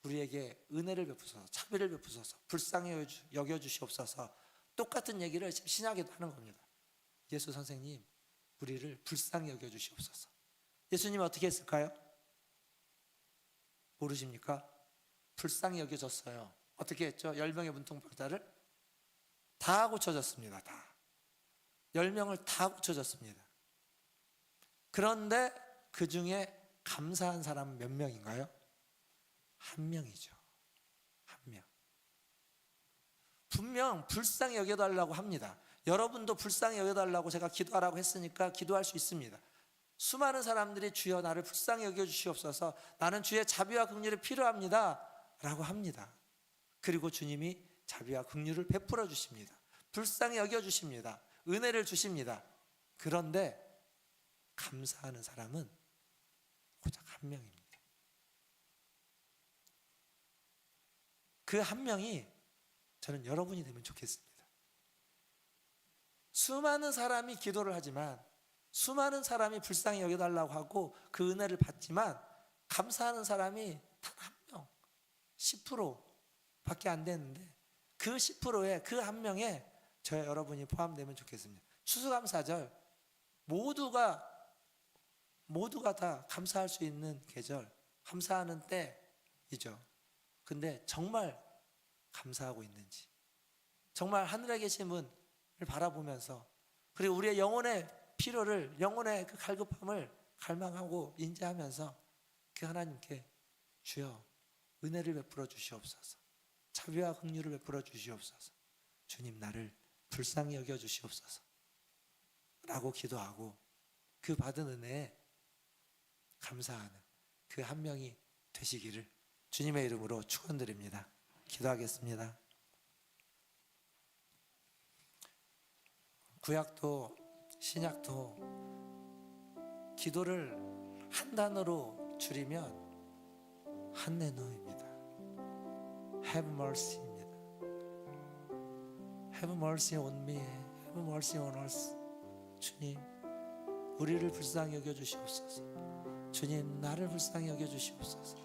우리에게 은혜를 베푸소서 자비를 베푸소서 불쌍히 여겨주시옵소서 똑같은 얘기를 신약에도 하는 겁니다. 예수 선생님 우리를 불쌍히 여겨주시옵소서. 예수님은 어떻게 했을까요? 모르십니까? 불쌍히 여겨졌어요. 어떻게 했죠? 10명의 문둥병자를 다 고쳐졌습니다. 다 10명을 다 고쳐졌습니다. 그런데 그 중에 감사한 사람은 몇 명인가요? 한 명이죠. 한 명. 분명 불쌍히 여겨달라고 합니다. 여러분도 불쌍히 여겨달라고 제가 기도하라고 했으니까 기도할 수 있습니다. 수많은 사람들이 주여 나를 불쌍히 여겨주시옵소서 나는 주의 자비와 긍휼이 필요합니다 라고 합니다. 그리고 주님이 자비와 긍휼을 베풀어 주십니다. 불쌍히 여겨주십니다. 은혜를 주십니다. 그런데 감사하는 사람은 고작 한 명입니다. 그 한 명이 저는 여러분이 되면 좋겠습니다. 수많은 사람이 기도를 하지만 수많은 사람이 불쌍히 여겨달라고 하고 그 은혜를 받지만 감사하는 사람이 단 한 명, 10%밖에 안 되는데 그 10%에 그 한 명에 저와 여러분이 포함되면 좋겠습니다. 추수감사절 모두가 다 감사할 수 있는 계절, 감사하는 때이죠. 근데 정말 감사하고 있는지, 정말 하늘에 계신 분을 바라보면서 그리고 우리의 영혼의 필요를, 영혼의 그 갈급함을 갈망하고 인지하면서 그 하나님께 주여 은혜를 베풀어 주시옵소서, 자비와 긍휼을 베풀어 주시옵소서, 주님 나를 불쌍히 여겨 주시옵소서 라고 기도하고 그 받은 은혜에 감사하는 그 한 명이 되시기를 주님의 이름으로 축원드립니다. 기도하겠습니다. 구약도 신약도 기도를 한 단어로 줄이면 한네노입니다. Have mercy입니다. Have mercy on me. Have mercy on us. 주님, 우리를 불쌍히 여겨 주시옵소서. 주님, 나를 불쌍히 여겨 주시옵소서.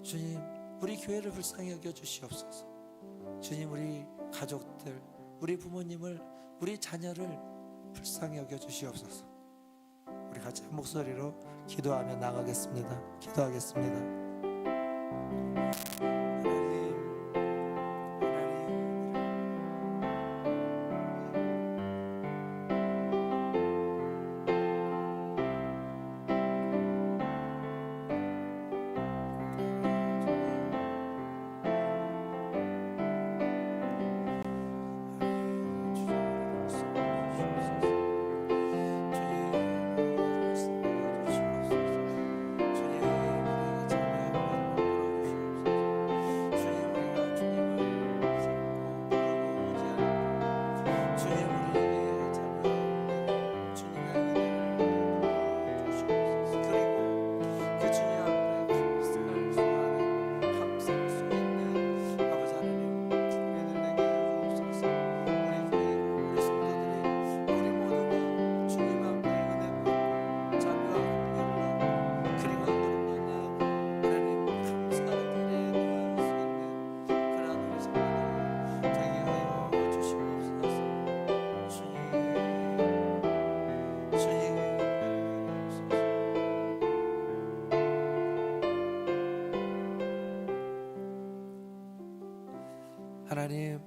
주님, 우리 교회를 불쌍히 여겨 주시옵소서. 주님, 우리 가족들, 우리 부모님을, 우리 자녀를 불쌍히 여겨 주시옵소서. 우리 같이 한 목소리로 기도하며 나가겠습니다. 기도하겠습니다. 하나님,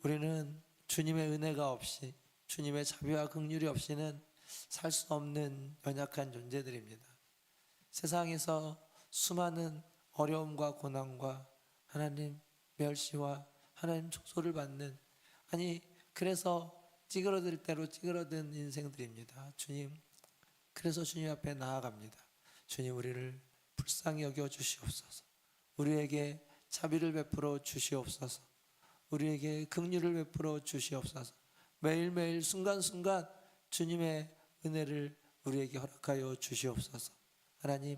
우리는 주님의 은혜가 없이, 주님의 자비와 긍휼이 없이는 살 수 없는 연약한 존재들입니다. 세상에서 수많은 어려움과 고난과 하나님 멸시와 하나님 조소를 받는, 아니 그래서 찌그러들 대로 찌그러든 인생들입니다. 주님, 그래서 주님 앞에 나아갑니다. 주님, 우리를 불쌍히 여겨 주시옵소서. 우리에게 자비를 베풀어 주시옵소서. 우리에게 긍휼을 베풀어 주시옵소서. 매일매일 순간순간 주님의 은혜를 우리에게 허락하여 주시옵소서. 하나님,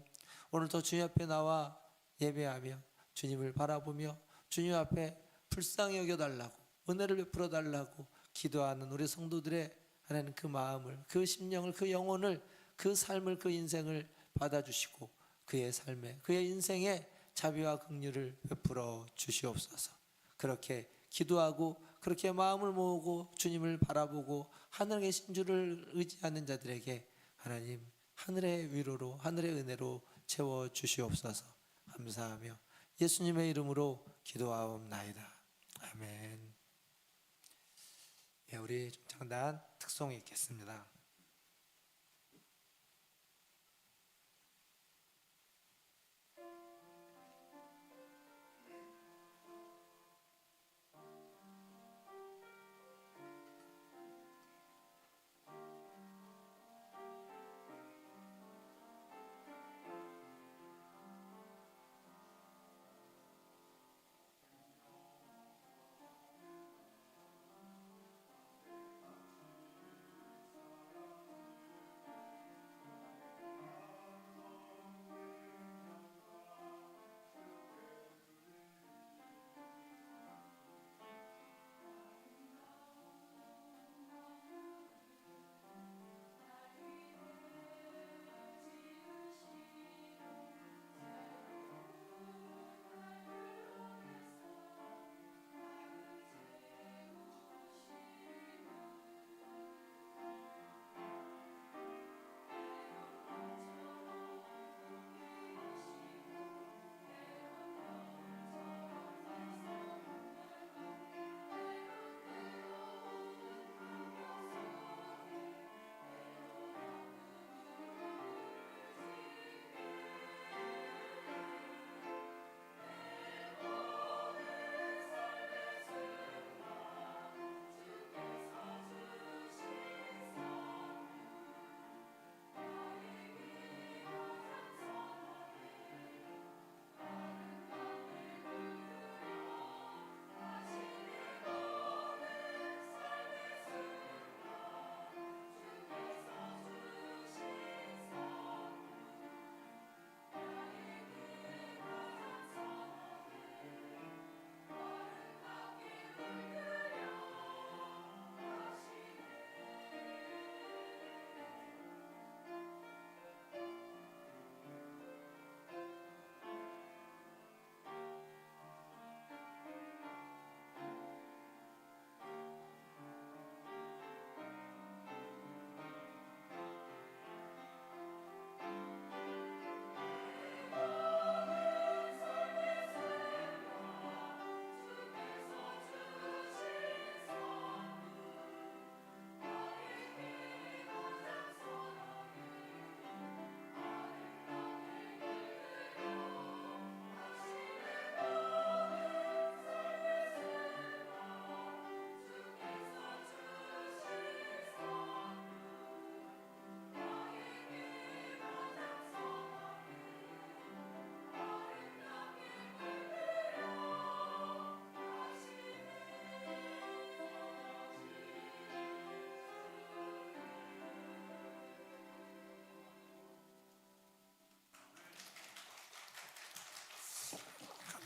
오늘도 주님 앞에 나와 예배하며 주님을 바라보며 주님 앞에 불쌍히 여겨달라고, 은혜를 베풀어 달라고 기도하는 우리 성도들의 하나님 그 마음을, 그 심령을, 그 영혼을, 그 삶을, 그 인생을 받아주시고 그의 삶에, 그의 인생에 자비와 긍휼을 베풀어 주시옵소서. 그렇게 기도하고 그렇게 마음을 모으고 주님을 바라보고 하늘에 계신 줄을 의지하는 자들에게 하나님 하늘의 위로로, 하늘의 은혜로 채워 주시옵소서. 감사하며 예수님의 이름으로 기도하옵나이다. 아멘. 예, 우리 장단 특송이 있겠습니다.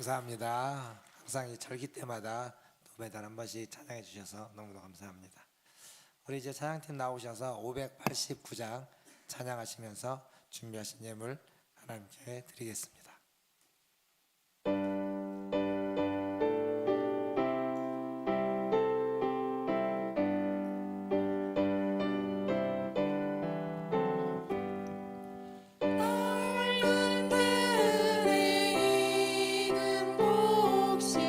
감사합니다. 항상 이 절기 때마다 또 매달 한 번씩 찬양해 주셔서 너무너무 감사합니다. 우리 이제 찬양팀 나오셔서 589장 찬양하시면서 준비하신 예물 하나님께 드리겠습니다. 넓은 들에 익은 곡식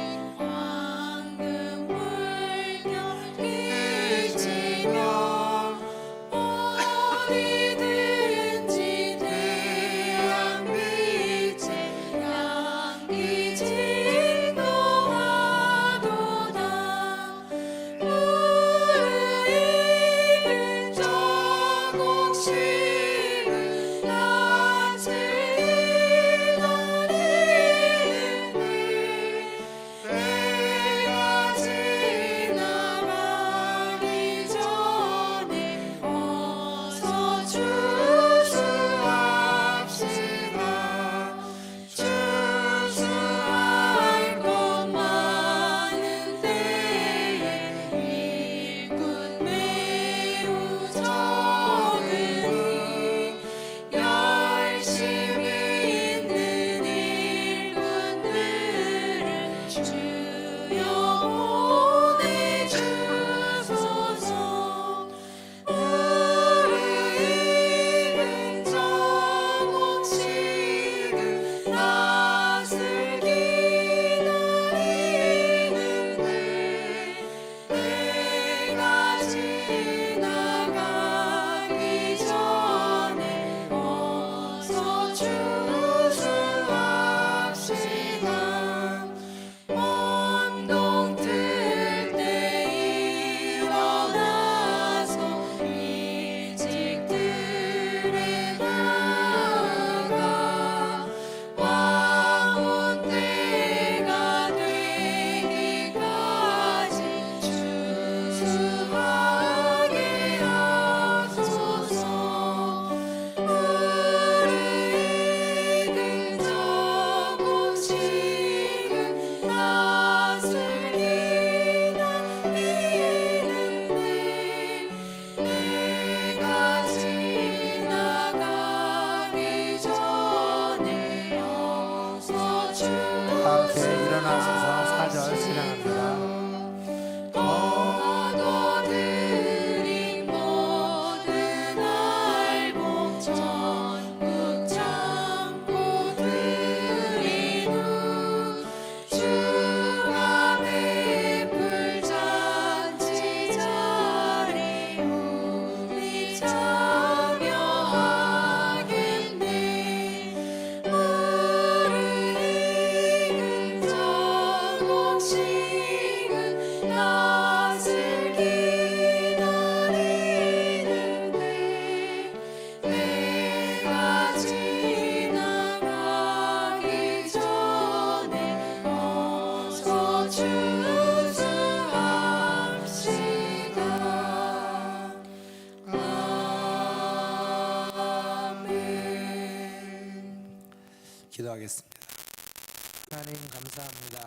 하나님 감사합니다.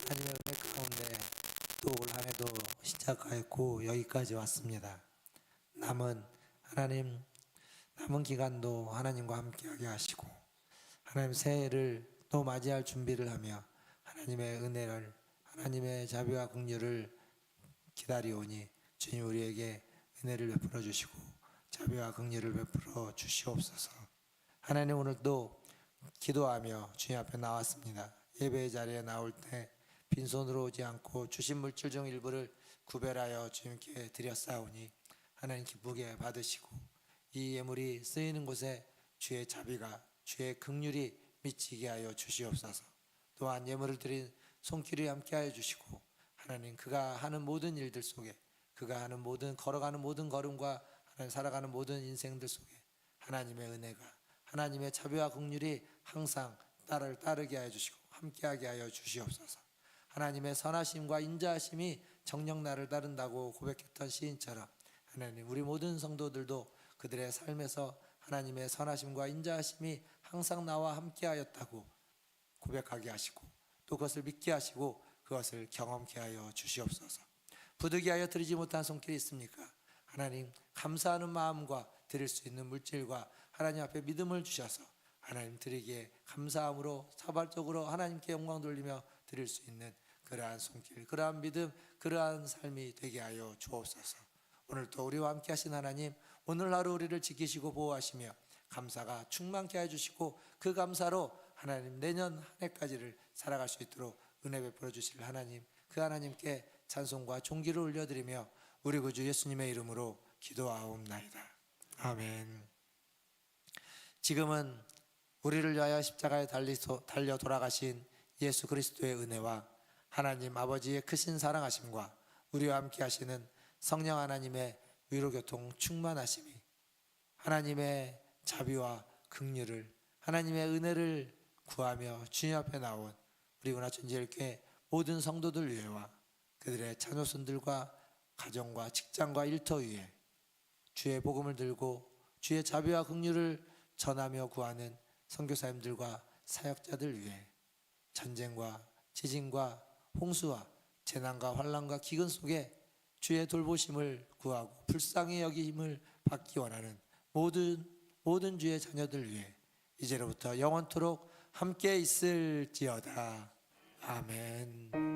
하나님의 은혜 가운데 또 올 한 해도 시작하였고 여기까지 왔습니다. 남은 기간도 하나님과 함께하게 하시고 하나님 새해를 또 맞이할 준비를 하며 하나님의 은혜를 하나님의 자비와 긍휼을 기다리오니 주님 우리에게 은혜를 베풀어 주시고 자비와 긍휼을 베풀어 주시옵소서. 하나님 오늘도 기도하며 주님 앞에 나왔습니다. 예배의 자리에 나올 때 빈손으로 오지 않고 주신 물질 중 일부를 구별하여 주님께 드렸사오니 하나님 기쁘게 받으시고 이 예물이 쓰이는 곳에 주의 자비가 주의 긍휼이 미치게 하여 주시옵소서. 또한 예물을 드린 손길이 함께하여 주시고 하나님 그가 하는 모든 일들 속에 그가 하는 모든 걸어가는 모든 걸음과 하나님 살아가는 모든 인생들 속에 하나님의 은혜가 하나님의 자비와 긍휼이 항상 따르게 하여 주시고 함께하게 하여 주시옵소서. 하나님의 선하심과 인자하심이 정녕 나를 따른다고 고백했던 시인처럼 하나님 우리 모든 성도들도 그들의 삶에서 하나님의 선하심과 인자하심이 항상 나와 함께하였다고 고백하게 하시고 또 그것을 믿게 하시고 그것을 경험케 하여 주시옵소서. 부득이하여 드리지 못한 손길이 있습니까? 하나님 감사하는 마음과 드릴 수 있는 물질과 하나님 앞에 믿음을 주셔서 하나님 드리기에 감사함으로 자발적으로 하나님께 영광 돌리며 드릴 수 있는 그러한 손길, 그러한 믿음, 그러한 삶이 되게 하여 주옵소서. 오늘도 우리와 함께 하신 하나님, 오늘 하루 우리를 지키시고 보호하시며 감사가 충만케 해주시고 그 감사로 하나님 내년 한 해까지를 살아갈 수 있도록 은혜 베풀어 주실 하나님, 그 하나님께 찬송과 존귀를 올려드리며 우리 구주 예수님의 이름으로 기도하옵나이다. 아멘. 지금은 우리를 위하여 십자가에 달려 돌아가신 예수 그리스도의 은혜와 하나님 아버지의 크신 사랑하심과 우리와 함께 하시는 성령 하나님의 위로교통 충만하심이 하나님의 자비와 긍휼을 하나님의 은혜를 구하며 주님 앞에 나온 우리 은하천지일교회 모든 성도들 위에와 그들의 자녀손들과 가정과 직장과 일터 위에 주의 복음을 들고 주의 자비와 긍휼을 전하며 구하는 선교사님들과 사역자들 위해 전쟁과 지진과 홍수와 재난과 환난과 기근 속에 주의 돌보심을 구하고 불쌍히 여김을 받기 원하는 모든 주의 자녀들 위해 이제로부터 영원토록 함께 있을지어다. 아멘.